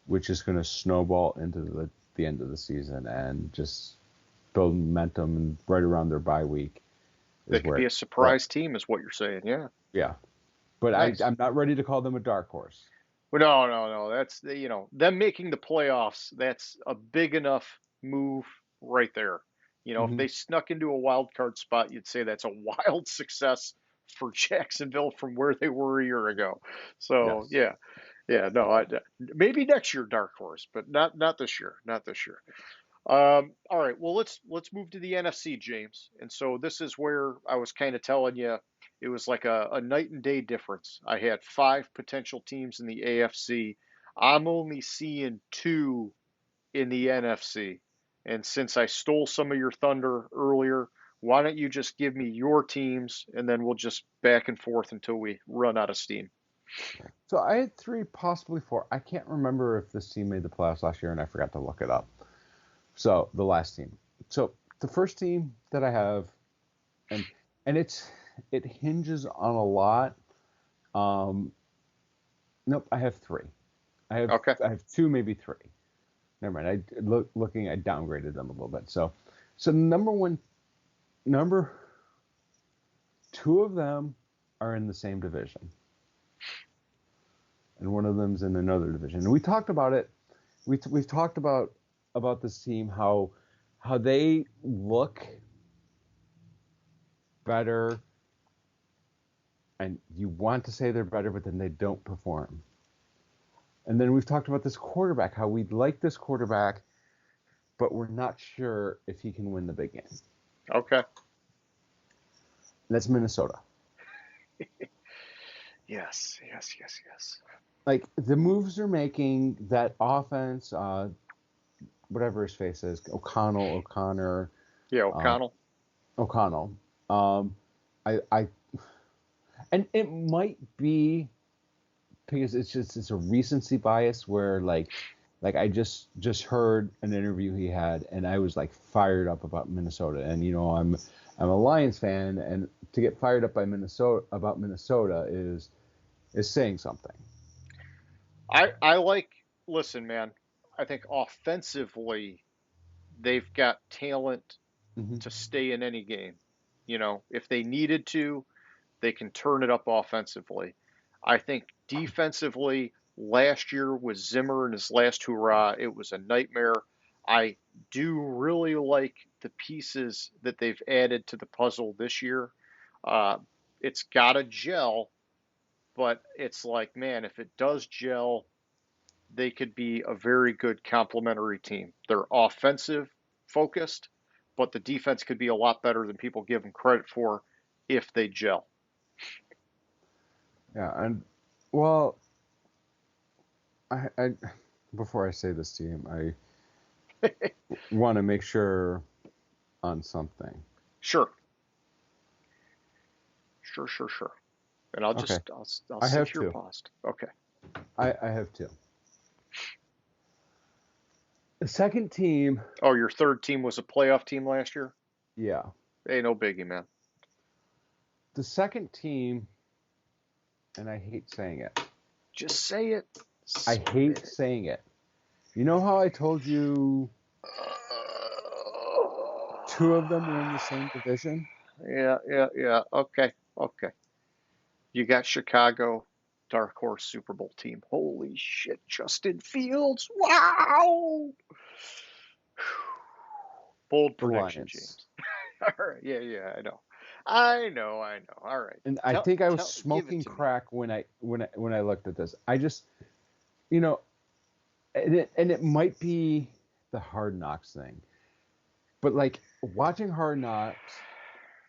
which is going to snowball into the end of the season and just build momentum. And right around their bye week They is could where be it, a surprise team, is what you're saying. Yeah, yeah. But nice. I'm not ready to call them a dark horse. Well, no, no, no. That's them making the playoffs. That's a big enough move right there. If Hmm. they snuck into a wild card spot, you'd say that's a wild success for Jacksonville from where they were a year ago. So Yes. yeah, yeah. No, maybe next year dark horse, but not this year. Not this year. All right. Well, let's move to the NFC, James. And so this is where I was kind of telling you it was like a night and day difference. I had five potential teams in the AFC. I'm only seeing two in the NFC. And since I stole some of your thunder earlier, why don't you just give me your teams and then we'll just back and forth until we run out of steam. So I had three, possibly four. I can't remember if this team made the playoffs last year, and I forgot to look it up. So the last team. So the first team that I have, and and it hinges on a lot. Um, nope, I have three. I have Okay. I have two, maybe three. Never mind. Looking, I downgraded them a little bit. So number two of them are in the same division, and one of them's in another division. And we talked about it. We've talked about this team, how they look better, and you want to say they're better, but then they don't perform. And then we've talked about this quarterback, how we like this quarterback, but we're not sure if he can win the big game. Okay. That's Minnesota. Yes, yes, yes, yes. Like the moves they're making, that offense, whatever his face is, O'Connor, Yeah, uh, O'Connell. O'Connell. Um, I and it might be because it's a recency bias where like I just heard an interview he had and I was like fired up about Minnesota, and I'm a Lions fan, and to get fired up by Minnesota is saying something. I like, listen, man, I think offensively, they've got talent Hmm. to stay in any game. If they needed to, they can turn it up offensively. I think defensively, last year with Zimmer and his last hurrah, it was a nightmare. I do really like the pieces that they've added to the puzzle this year. Uh, it's got to gel, but it's like, man, if it does gel, they could be a very good complementary team. They're offensive focused, but the defense could be a lot better than people give them credit for if they gel. Yeah, and well, I before I say this team, I want to make sure on something. Sure, sure, sure, sure. And I'll Okay, just I'll I sit have here two. paused. Okay. I have two. The second team, Oh, your third team was a playoff team last year? yeah, Hey, no biggie, man. the second team, and I hate saying it. Just say it. I Spit hate it. saying it. You know how I told you two of them were in the same division? Yeah, yeah, yeah. Okay, okay. You got Chicago, dark horse Super Bowl team. Holy shit, Justin Fields! Wow. Bold The prediction, Lions. James. All right. Yeah, yeah. I know. All right. And I Tell, think I was give it smoking to me. crack when I looked at this. I just, you know, and it might be the Hard Knocks thing, but like watching Hard Knocks,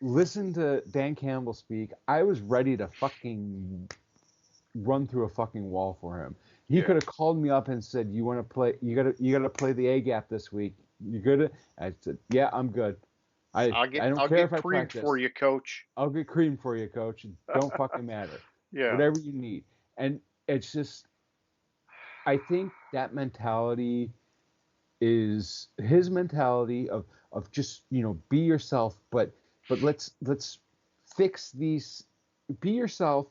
listen to Dan Campbell speak, I was ready to fucking run through a fucking wall for him. He Yeah. could have called me up and said, "You want to play? You gotta play the A gap this week. You good?" I said, "Yeah, I'm good. I don't I'll care if get I creamed for practice. you, coach. I'll get cream for you, coach. Don't fucking matter. Yeah. Whatever you need." And it's just, I think that mentality is his mentality of just be yourself, but let's fix these. Be yourself,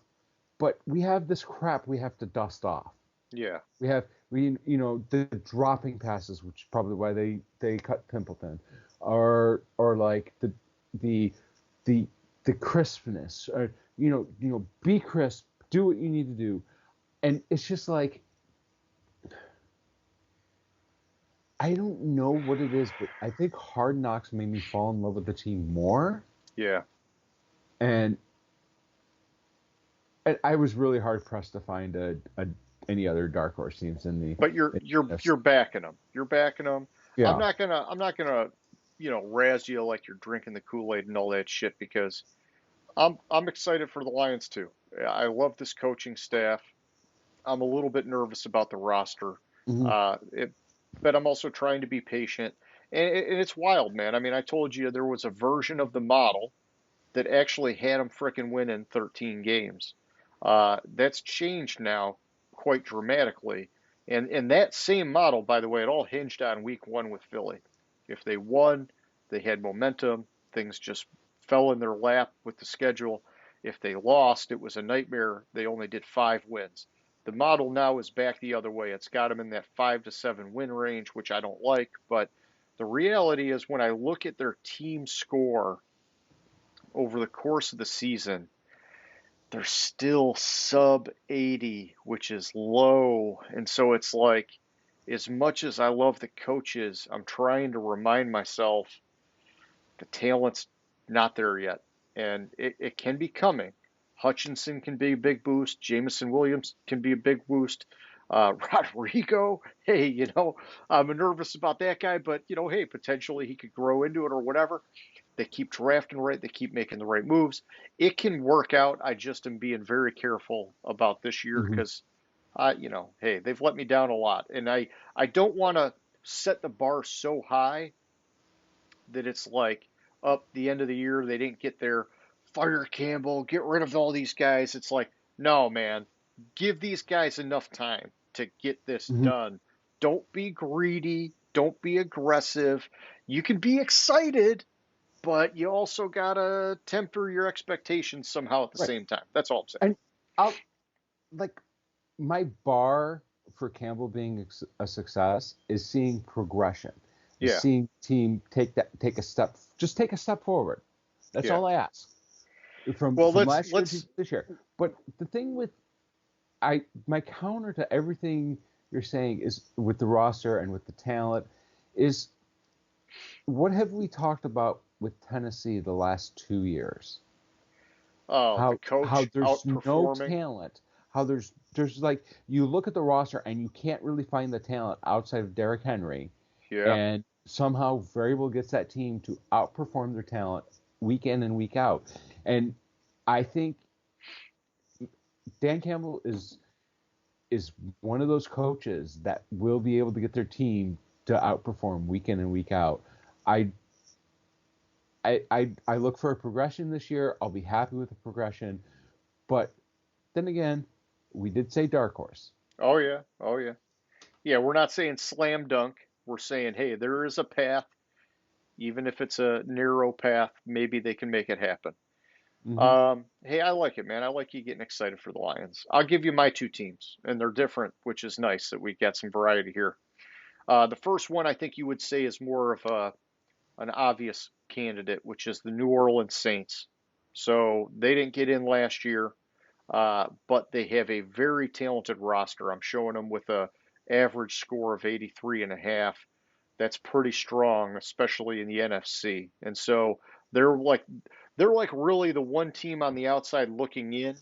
but we have this crap we have to dust off. Yeah. The dropping passes, which is probably why they cut Pimpleton, or like the the the crispness, or be crisp, do what you need to do, and it's just like, I don't know what it is, but I think Hard Knocks made me fall in love with the team more, Yeah. and I was really hard pressed to find any other dark horse teams in the. But you're backing them. You're backing them. Yeah. I'm not gonna razz you like you're drinking the Kool-Aid and all that shit, because I'm excited for the Lions too. I love this coaching staff. I'm a little bit nervous about the roster, Hmm. uh, it, but I'm also trying to be patient. And it's wild, man. I mean, I told you there was a version of the model that actually had them frickin' winning 13 games. That's changed now quite dramatically. And that same model, by the way, it all hinged on week one with Philly. If they won, they had momentum. Things just fell in their lap with the schedule. If they lost, it was a nightmare. They only did 5 wins. The model now is back the other way. It's got them in that 5 to 7 win range, which I don't like. But the reality is, when I look at their team score over the course of the season, they're still sub 80, which is low. And so it's like, as much as I love the coaches, I'm trying to remind myself the talent's not there yet. And it can be coming. Hutchinson can be a big boost. Jamison Williams can be a big boost. Rodrigo, hey, I'm nervous about that guy, but, hey, potentially he could grow into it or whatever. They keep drafting right. They keep making the right moves. It can work out. I just am being very careful about this year Hmm. because, hey, they've let me down a lot. And I don't want to set the bar so high that it's like, up the end of the year, they didn't get their fire Campbell, get rid of all these guys. It's like, no, man, give these guys enough time to get this Hmm. done. Don't be greedy. Don't be aggressive. You can be excited, but you also gotta temper your expectations somehow at the Right. same time. That's all I'm saying. And I'll like my bar for Campbell being a success is seeing progression, is Yeah, seeing team take a step forward. That's yeah. all I ask from Well, from let's last year to let's. this year. But the thing with my counter to everything you're saying is with the roster and with the talent is, what have we talked about with Tennessee the last 2 years? Oh, the How coach there's no outperforming. talent. How there's like, you look at the roster and you can't really find the talent outside of Derrick Henry, Yeah, and somehow Variable gets that team to outperform their talent week in and week out. And I think Dan Campbell is one of those coaches that will be able to get their team to outperform week in and week out. I I look for a progression this year. I'll be happy with the progression, but then again, we did say dark horse. oh yeah, oh yeah, yeah. We're not saying slam dunk. We're saying, hey, there is a path, even if it's a narrow path. Maybe they can make it happen. Hmm. Hey, I like it, man. I like you getting excited for the Lions. I'll give you my two teams, and they're different, which is nice that we got some variety here. The first one I think you would say is more of an obvious candidate, which is the New Orleans Saints. So they didn't get in last year, but they have a very talented roster. I'm showing them with a average score of 83 and a half. That's pretty strong, especially in the NFC. And so they're like they're like really the one team on the outside looking in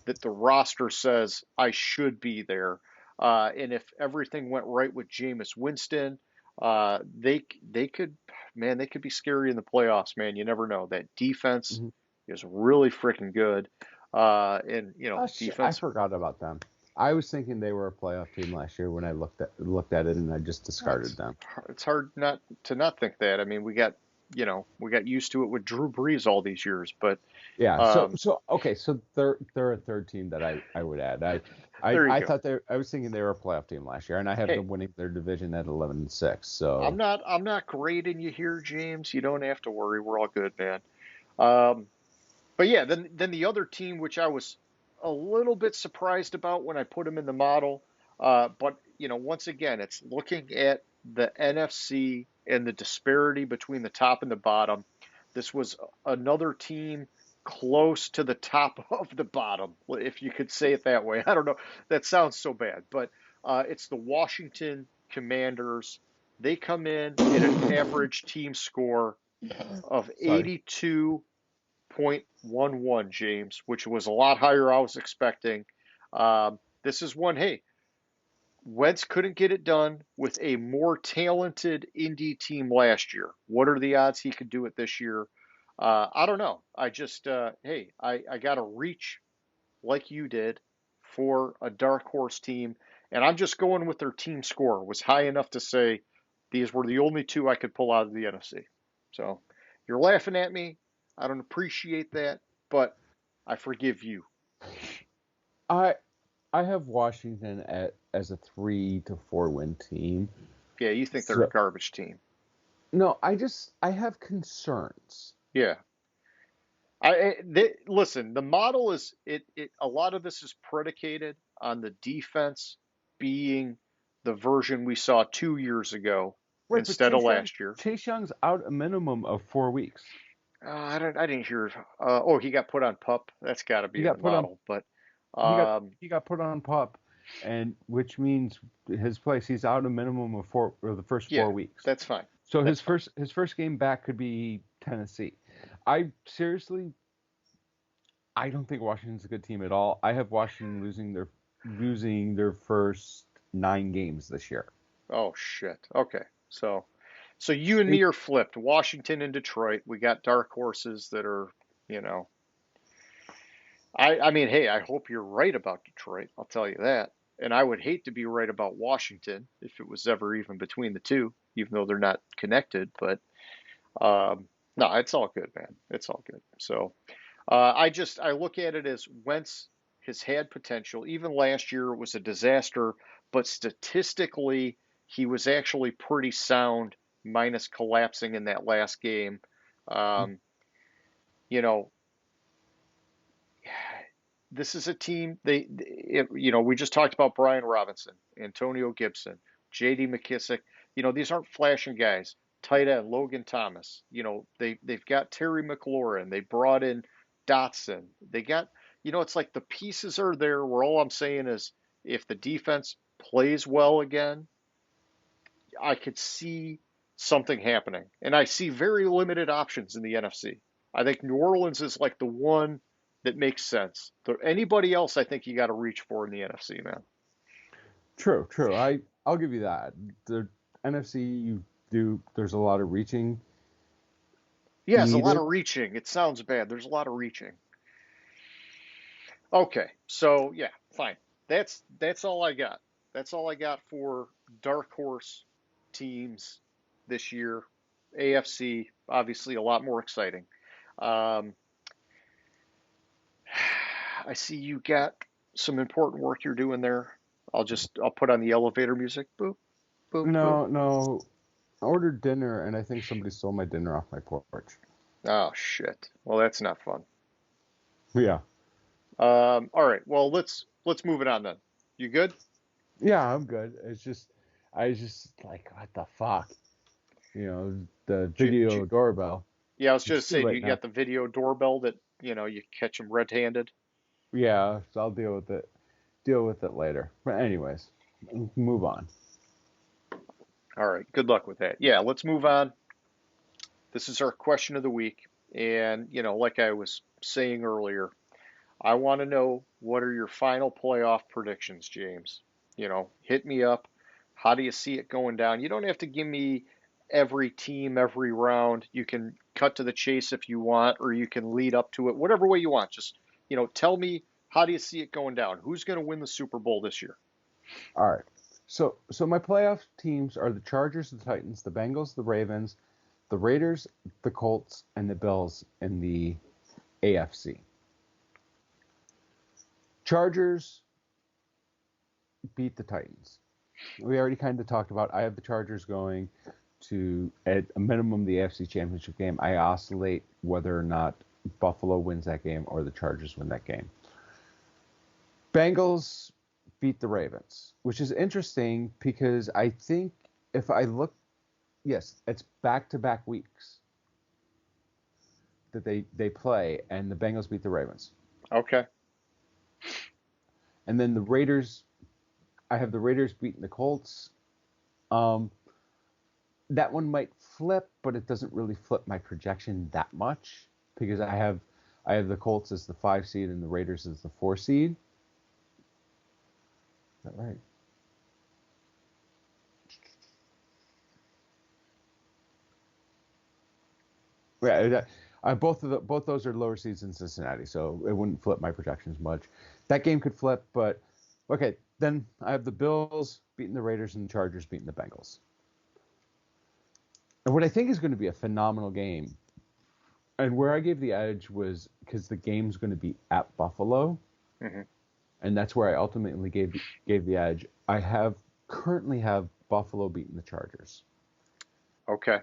that the roster says I should be there. And if everything went right with Jameis Winston, they could, man, they could be scary in the playoffs, man. You never know. That defense Hmm. is really freaking good. And you know, Oh, shit, I defense. forgot about them. I was thinking they were a playoff team last year when I looked at it, and I just It's discarded them. it's hard not to not think that. I mean, we got used to it with Drew Brees all these years, but Yeah. So um, so okay. So they're a third team that I would add. there you I go. thought I was thinking they were a playoff team last year, and I have Hey, them winning their division at 11-6. So I'm not grading you here, James. You don't have to worry. We're all good, man. Um, but yeah, then the other team, which I was a little bit surprised about when I put them in the model, but you know, once again, it's looking at the NFC and the disparity between the top and the bottom. This was another team close to the top of the bottom, if you could say it that way. I don't know. That sounds so bad, but it's the Washington Commanders. They come in at an average team score of sorry. 82.11, James, which was a lot higher I was expecting. This is one, hey, Wentz couldn't get it done with a more talented Indy team last year. What are the odds he could do it this year? I don't know. I just, hey, I got to reach like you did for a dark horse team, and I'm just going with their team score. It was high enough to say these were the only two I could pull out of the NFC. So you're laughing at me. I don't appreciate that, but I forgive you. I I have Washington as a 3 to 4 win team. Yeah, you think they're a So garbage team. no, I have concerns. Yeah. Listen, the model is a lot of this is predicated on the defense being the version we saw 2 years ago Right, but instead of last year. Chase Young's out a minimum of 4 weeks. I didn't hear. Oh, he got put on pup. That's got to He be in the got put on model. But he got um, he got put on pup, and which means his place he's out a minimum of four or the first yeah, 4 weeks. that's fine. So That's fine. his first game back could be Tennessee. I seriously I don't think Washington's a good team at all. I have Washington losing their first 9 games this year. Oh shit. Okay. So you and It, me are flipped. Washington and Detroit. We got dark horses that are, you know. I mean, hey, I hope you're right about Detroit. I'll tell you that. And I would hate to be right about Washington if it was ever even between the two, even though they're not connected. But no, it's all good, man. It's all good. So I look at it as Wentz has had potential. Even last year it was a disaster, but statistically he was actually pretty sound, minus collapsing in that last game. Um, you know, this is a team. You know, we just talked about Brian Robinson, Antonio Gibson, J.D. McKissick. You know, these aren't flashing guys. Tight end Logan Thomas. You know, they've got Terry McLaurin. They brought in Dotson. They got, you know, it's like the pieces are there. Where all I'm saying is, if the defense plays well again, I could see something happening, and I see very limited options in the NFC. I think New Orleans is like the one that makes sense. Anybody else, I think you got to reach for in the NFC, man. true. I'll give you that. The NFC you do there's a lot of reaching Yeah, there's a lot needed. of reaching. It sounds bad. There's a lot of reaching. Okay, so yeah, fine. That's all I got. That's all I got for dark horse teams this year. AFC, obviously, a lot more exciting. Um, I see you got some important work you're doing there. I'll put on the elevator music. Boop, boop, boop. No. I ordered dinner and I think somebody stole my dinner off my porch. Oh shit. Well, that's not fun. Yeah. All right. Well, let's move it on then. You good? Yeah, I'm good. I was just like, what the fuck? The J- video j- doorbell. yeah, I was It's just too saying late you now. got the video doorbell that you catch them red-handed. Yeah, so I'll deal with it later. But anyways, move on. All right. Good luck with that. Yeah, let's move on. This is our question of the week, and like I was saying earlier, I want to know what are your final playoff predictions, James? Hit me up. How do you see it going down? You don't have to give me every team, every round. You can cut to the chase if you want, or you can lead up to it, whatever way you want. Just Tell me, how do you see it going down? Who's going to win the Super Bowl this year? All right. So my playoff teams are the Chargers, the Titans, the Bengals, the Ravens, the Raiders, the Colts, and the Bills in the AFC. Chargers beat the Titans. We already kind of talked about. I have the Chargers going to, at a minimum, the AFC Championship game. I oscillate whether or not Buffalo wins that game or the Chargers win that game. Bengals beat the Ravens, which is interesting because I think if I look, yes, it's back-to-back weeks that they play, and the Bengals beat the Ravens. Okay. And then the Raiders, I have the Raiders beating the Colts. That one might flip, but it doesn't really flip my projection that much because I have the Colts as the 5 seed and the Raiders as the 4 seed. Is that right? Yeah, both those are lower seeds in Cincinnati, so it wouldn't flip my projections much. That game could flip, but okay. Then I have the Bills beating the Raiders and the Chargers beating the Bengals. And what I think is going to be a phenomenal game, and where I gave the edge was because the game's going to be at Buffalo, and that's where I ultimately gave the edge. I currently have Buffalo beating the Chargers. Okay.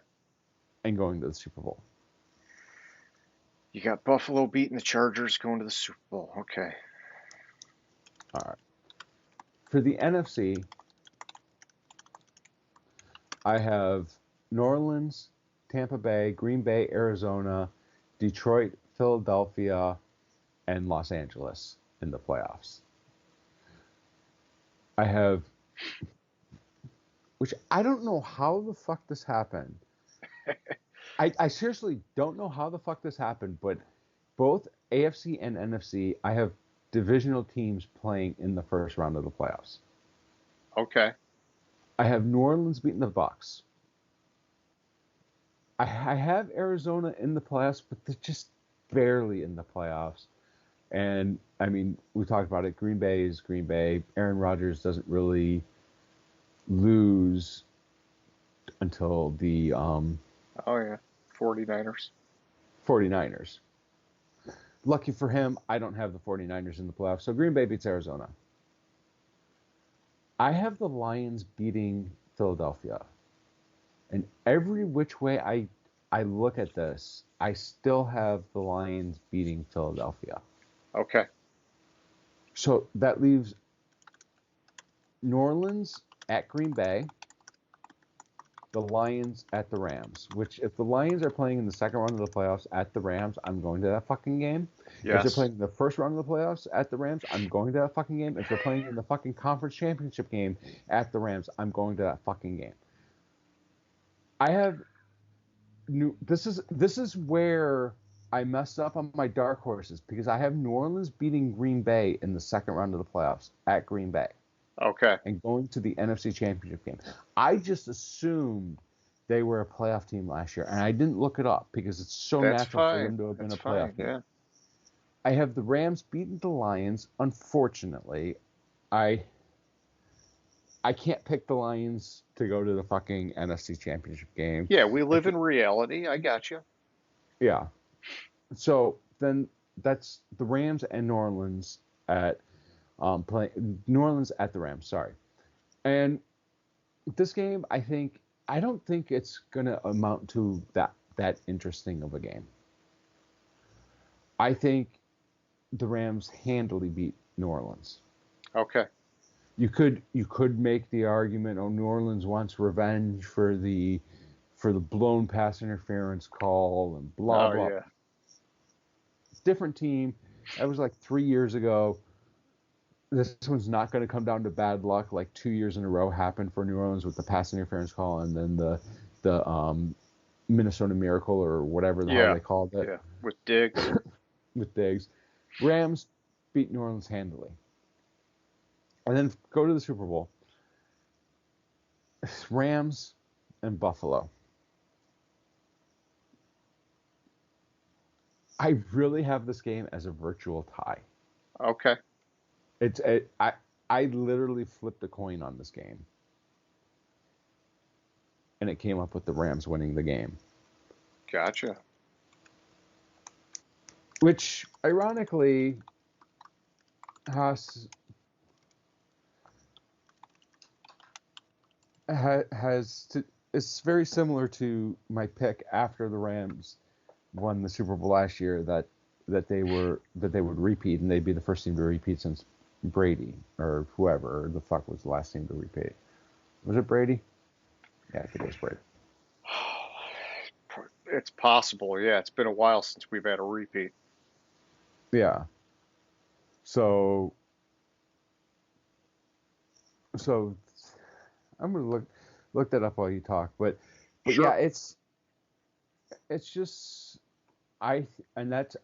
And going to the Super Bowl. You got Buffalo beating the Chargers, going to the Super Bowl. Okay. All right. For the NFC, I have New Orleans, Tampa Bay, Green Bay, Arizona, Detroit, Philadelphia, and Los Angeles in the playoffs. I have, which I don't know how the fuck this happened. I seriously don't know how the fuck this happened, but both AFC and NFC, I have divisional teams playing in the first round of the playoffs. Okay. I have New Orleans beating the Bucks. I have Arizona in the playoffs, but they're just barely in the playoffs. And, I mean, we talked about it. Green Bay is Green Bay. Aaron Rodgers doesn't really lose until the 49ers. Lucky for him, I don't have the 49ers in the playoffs. So Green Bay beats Arizona. I have the Lions beating Philadelphia. And every which way I look at this, I still have the Lions beating Philadelphia. Okay. So that leaves New Orleans at Green Bay, the Lions at the Rams, which if the Lions are playing in the second round of the playoffs at the Rams, I'm going to that fucking game. Yes. If they're playing in the first round of the playoffs at the Rams, I'm going to that fucking game. If they're playing in the fucking conference championship game at the Rams, I'm going to that fucking game. I have this is where I messed up on my dark horses because I have New Orleans beating Green Bay in the second round of the playoffs at Green Bay. Okay. And going to the NFC Championship game. I just assumed they were a playoff team last year, and I didn't look it up because it's so natural for them to have been a playoff team. Yeah. I have the Rams beating the Lions. Unfortunately, I can't pick the Lions to go to the fucking NFC Championship game. Yeah, we live in reality. I got you. Yeah. So then that's the Rams and New Orleans at New Orleans at the Rams. Sorry. And this game, I don't think it's gonna amount to that interesting of a game. I think the Rams handily beat New Orleans. Okay. You could make the argument, New Orleans wants revenge for the blown pass interference call and blah blah. Yeah. Different team. That was like 3 years ago. This one's not going to come down to bad luck like 2 years in a row happened for New Orleans with the pass interference call and then the Minnesota Miracle or whatever the hell they called it. Yeah, with Diggs. With Diggs. Rams beat New Orleans handily. And then go to the Super Bowl. Rams and Buffalo. I really have this game as a virtual tie. Okay. I literally flipped a coin on this game, and it came up with the Rams winning the game, Gotcha. which ironically has has to, it's very similar to my pick after the Rams won the Super Bowl last year that they would repeat, and they'd be the first team to repeat since Brady or whoever the fuck was the last team to repeat. Was it Brady? Yeah, I think it was Brady. It's possible. Yeah, it's been a while since we've had a repeat. Yeah. So so I'm gonna look that up while you talk, but Sure. yeah, it's just and that's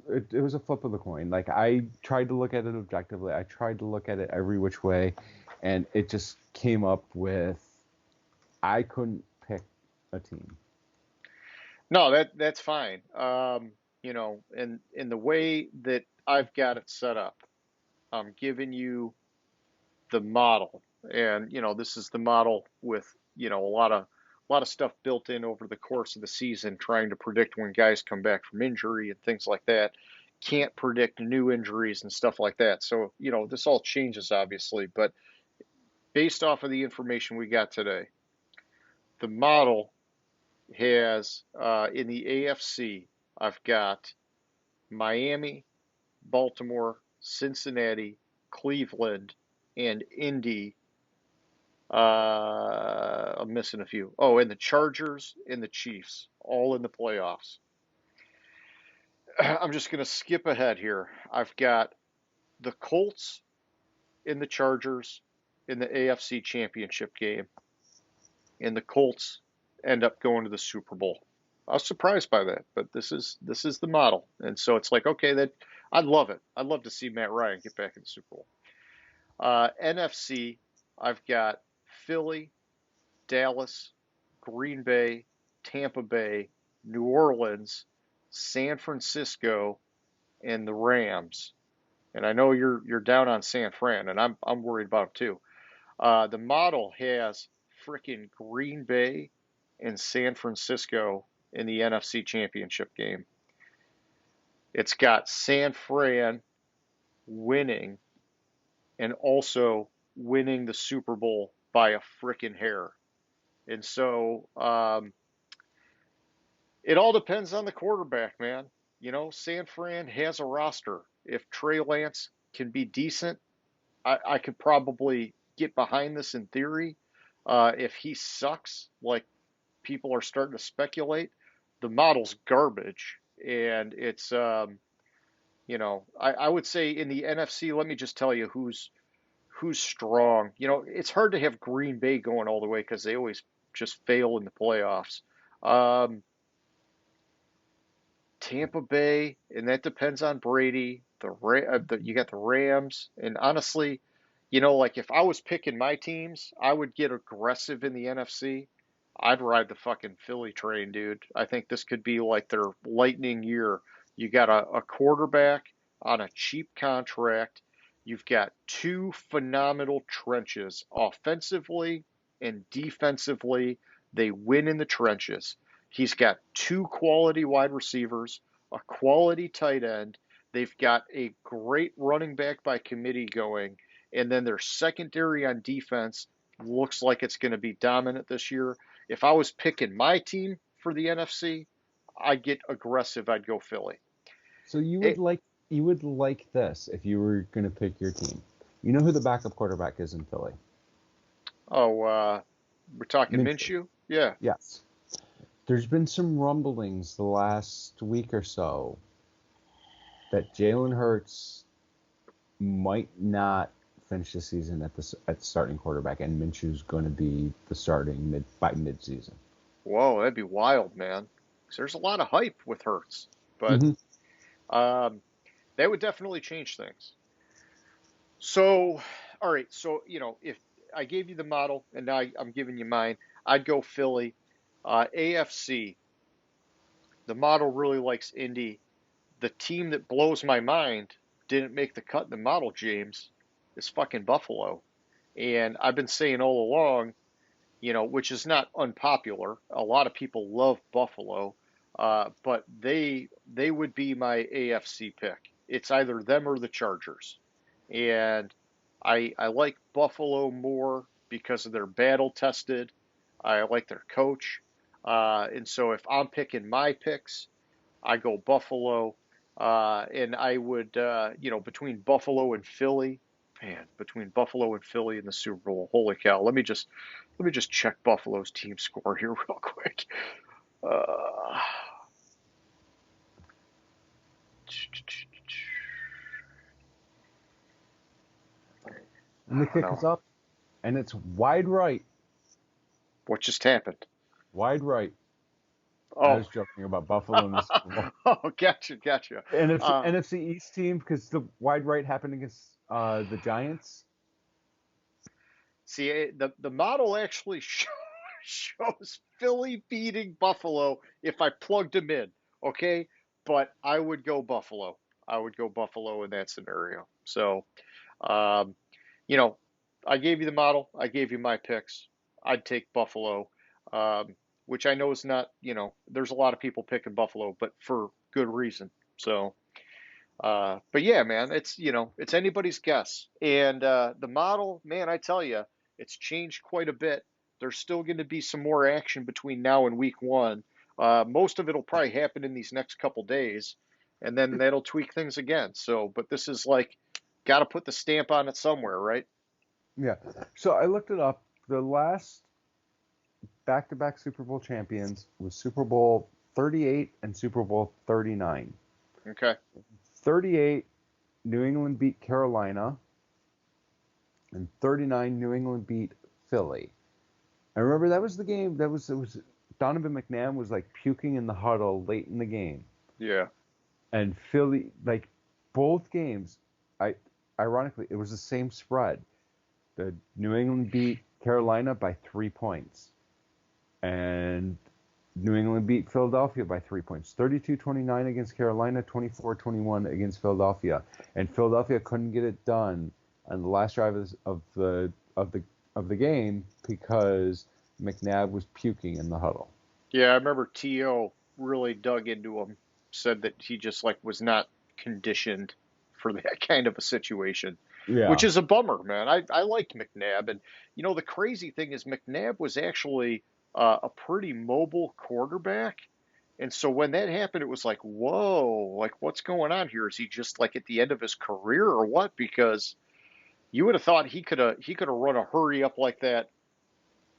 it was a flip of the coin. Like I tried to look at it objectively. I tried to look at it every which way, and it just came up with I couldn't pick a team. No, that's fine. You know, and in the way that I've got it set up, I'm giving you the model, and you know, this is the model with a lot of stuff built in over the course of the season, trying to predict when guys come back from injury and things like that. Can't predict new injuries and stuff like that. So, you know, this all changes obviously, but based off of the information we got today, the model has in the AFC, I've got Miami, Baltimore, Cincinnati, Cleveland, and Indy. I'm missing a few. Oh, and the Chargers and the Chiefs, all in the playoffs. I'm just going to skip ahead here. I've got the Colts and the Chargers in the AFC Championship game, and the Colts end up going to the Super Bowl. I was surprised by that, but this is the model, and so it's like okay, that I'd love it. I'd love to see Matt Ryan get back in the Super Bowl. NFC, I've got Philly, Dallas, Green Bay, Tampa Bay, New Orleans, San Francisco, and the Rams. And I know you're down on San Fran, and I'm worried about it too. The model has freaking Green Bay and San Francisco in the NFC Championship game. It's got San Fran winning and also winning the Super Bowl by a freaking hair. And so it all depends on the quarterback, man. You know, San Fran has a roster. If Trey Lance can be decent, I could probably get behind this in theory. If he sucks, like people are starting to speculate, the model's garbage. And it's, you know, I would say in the NFC, let me just tell you who's strong. You know, it's hard to have Green Bay going all the way because they always just fail in the playoffs. Um, Tampa Bay, and that depends on Brady. You got the Rams, and honestly, you know, like if I was picking my teams, I would get aggressive in the NFC. I'd ride the fucking Philly train, dude. I think this could be like their lightning year. You got a quarterback on a cheap contract. You've got two phenomenal trenches, offensively and defensively. They win in the trenches. He's got two quality wide receivers, a quality tight end. They've got a great running back by committee going, and then their secondary on defense looks like it's going to be dominant this year. If I was picking my team for the NFC, I'd get aggressive. I'd go Philly. So It, you would like this if you were going to pick your team. You know who the backup quarterback is in Philly? oh, we're talking Minshew. Minshew? Yeah. Yes. There's been some rumblings the last week or so that Jalen Hurts might not finish the season at starting quarterback, and Minshew's going to be the starting by midseason. Whoa, that'd be wild, man. 'Cause there's a lot of hype with Hurts, but Mm-hmm. um, that would definitely change things. So, all right. So, you know, if I gave you the model and now I'm giving you mine, I'd go Philly. AFC, the model really likes Indy. the team that blows my mind didn't make the cut in the model, James, is fucking Buffalo. And I've been saying all along, which is not unpopular. A lot of people love Buffalo, but they would be my AFC pick. It's either them or the Chargers, and I like Buffalo more because of their battle tested. I like their coach, and so if I'm picking my picks, I go Buffalo, and I would between Buffalo and Philly. Man, between Buffalo and Philly in the Super Bowl, holy cow! Let me just check Buffalo's team score here real quick. Uh, And the I don't kick is know up, and it's wide right. what just happened. Wide right. I Oh, was joking about Buffalo in the Super Bowl. oh, gotcha. Uh, NFC East team, because the wide right happened against the Giants. See, the model actually shows Philly beating Buffalo if I plugged them in. Okay, but I would go Buffalo. I would go Buffalo in that scenario. So, um, you know, I gave you the model. I gave you my picks. I'd take Buffalo, um, which I know is not. There's a lot of people picking Buffalo, but for good reason. So. But yeah, man, it's anybody's guess. And the model, man, I tell you, it's changed quite a bit. There's still going to be some more action between now and week one. Most of it'll probably happen in these next couple days, and then that'll tweak things again. So, but this is like, got to put the stamp on it somewhere, right? Yeah. So I looked it up. The last back-to-back Super Bowl champions was Super Bowl 38 and Super Bowl 39. Okay. 38, New England beat Carolina, and 39, New England beat Philly. I remember that was the game. It was Donovan McNabb was like puking in the huddle late in the game, Yeah. and Philly, like both games, ironically it was the same spread. The New England beat Carolina by 3 points, and New England beat Philadelphia by 3 points. 32-29 against Carolina, 24-21 against Philadelphia, and Philadelphia couldn't get it done on the last drive of the game because McNabb was puking in the huddle. Yeah, I remember T.O. really dug into him, said that he just like was not conditioned for that kind of a situation, which Yeah. is a bummer, man. I liked McNabb, and the crazy thing is McNabb was actually a pretty mobile quarterback, and so when that happened, it was like, whoa, like what's going on here? Is he just like at the end of his career or what? Because you would have thought he could have run a hurry up like that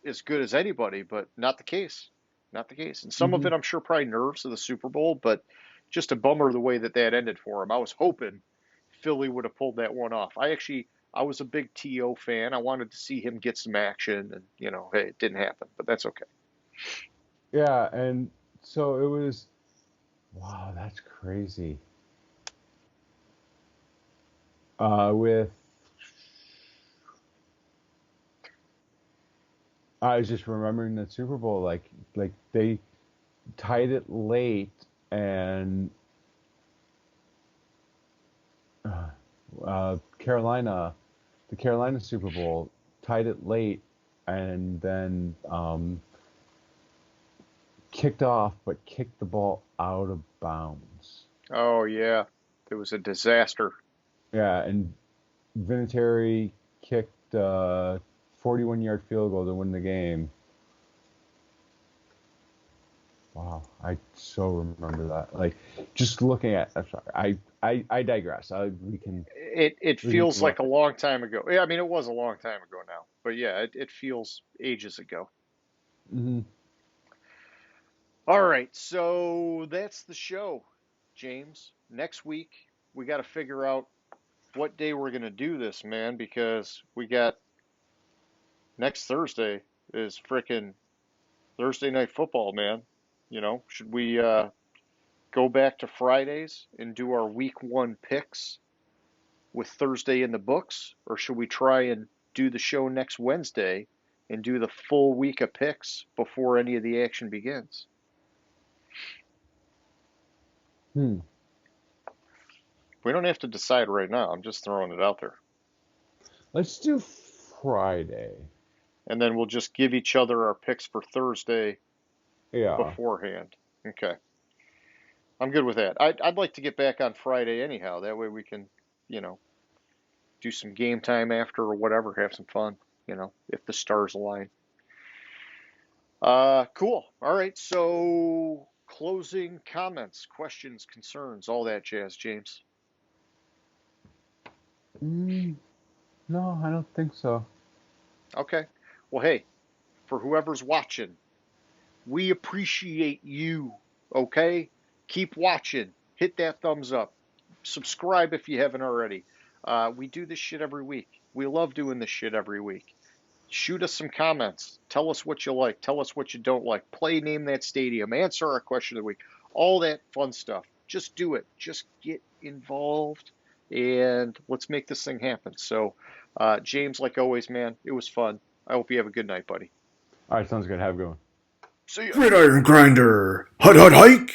as good as anybody, but not the case. Not the case. And some of Hmm. it, I'm sure, probably nerves of the Super Bowl, but just a bummer the way that ended for him. I was hoping Philly would have pulled that one off. I was a big T.O. fan. I wanted to see him get some action, and hey, it didn't happen, but that's okay. Yeah, and so it was. Wow, that's crazy. With I was just remembering the Super Bowl, like they tied it late, and Carolina, the Carolina Super Bowl tied it late, and then kicked off, but kicked the ball out of bounds. Oh yeah, it was a disaster. Yeah, and Vinatieri kicked a 41-yard field goal to win the game. Wow, I so remember that. Like, just looking at. I'm sorry, I digress. It We can feels move on. like a long time ago. Yeah, I mean, it was a long time ago now, but yeah, it feels ages ago. Hmm. All right, so that's the show, James. Next week, we got to figure out what day we're going to do this, man, because we got next Thursday is frickin' Thursday night football, man. Should we go back to Fridays and do our week one picks with Thursday in the books, or should we try and do the show next Wednesday and do the full week of picks before any of the action begins? Hmm. We don't have to decide right now. I'm just throwing it out there. Let's do Friday. And then we'll just give each other our picks for Thursday Yeah. beforehand. Okay. I'm good with that. I'd like to get back on Friday anyhow. That way we can, you know, do some game time after or whatever, have some fun, if the stars align. Cool. All right. So closing comments, questions, concerns, all that jazz, James. No, I don't think so. Okay. Well, hey, for whoever's watching, we appreciate you. Okay. Keep watching. Hit that thumbs up. Subscribe if you haven't already. We do this shit every week. We love doing this shit every week. Shoot us some comments. Tell us what you like. Tell us what you don't like. Play Name That Stadium. Answer our question of the week. All that fun stuff. Just do it. Just get involved and let's make this thing happen. So, James, like always, man, it was fun. I hope you have a good night, buddy. All right, sounds good. Have a good one. See ya. Gridiron Grinder. Hut hut hike.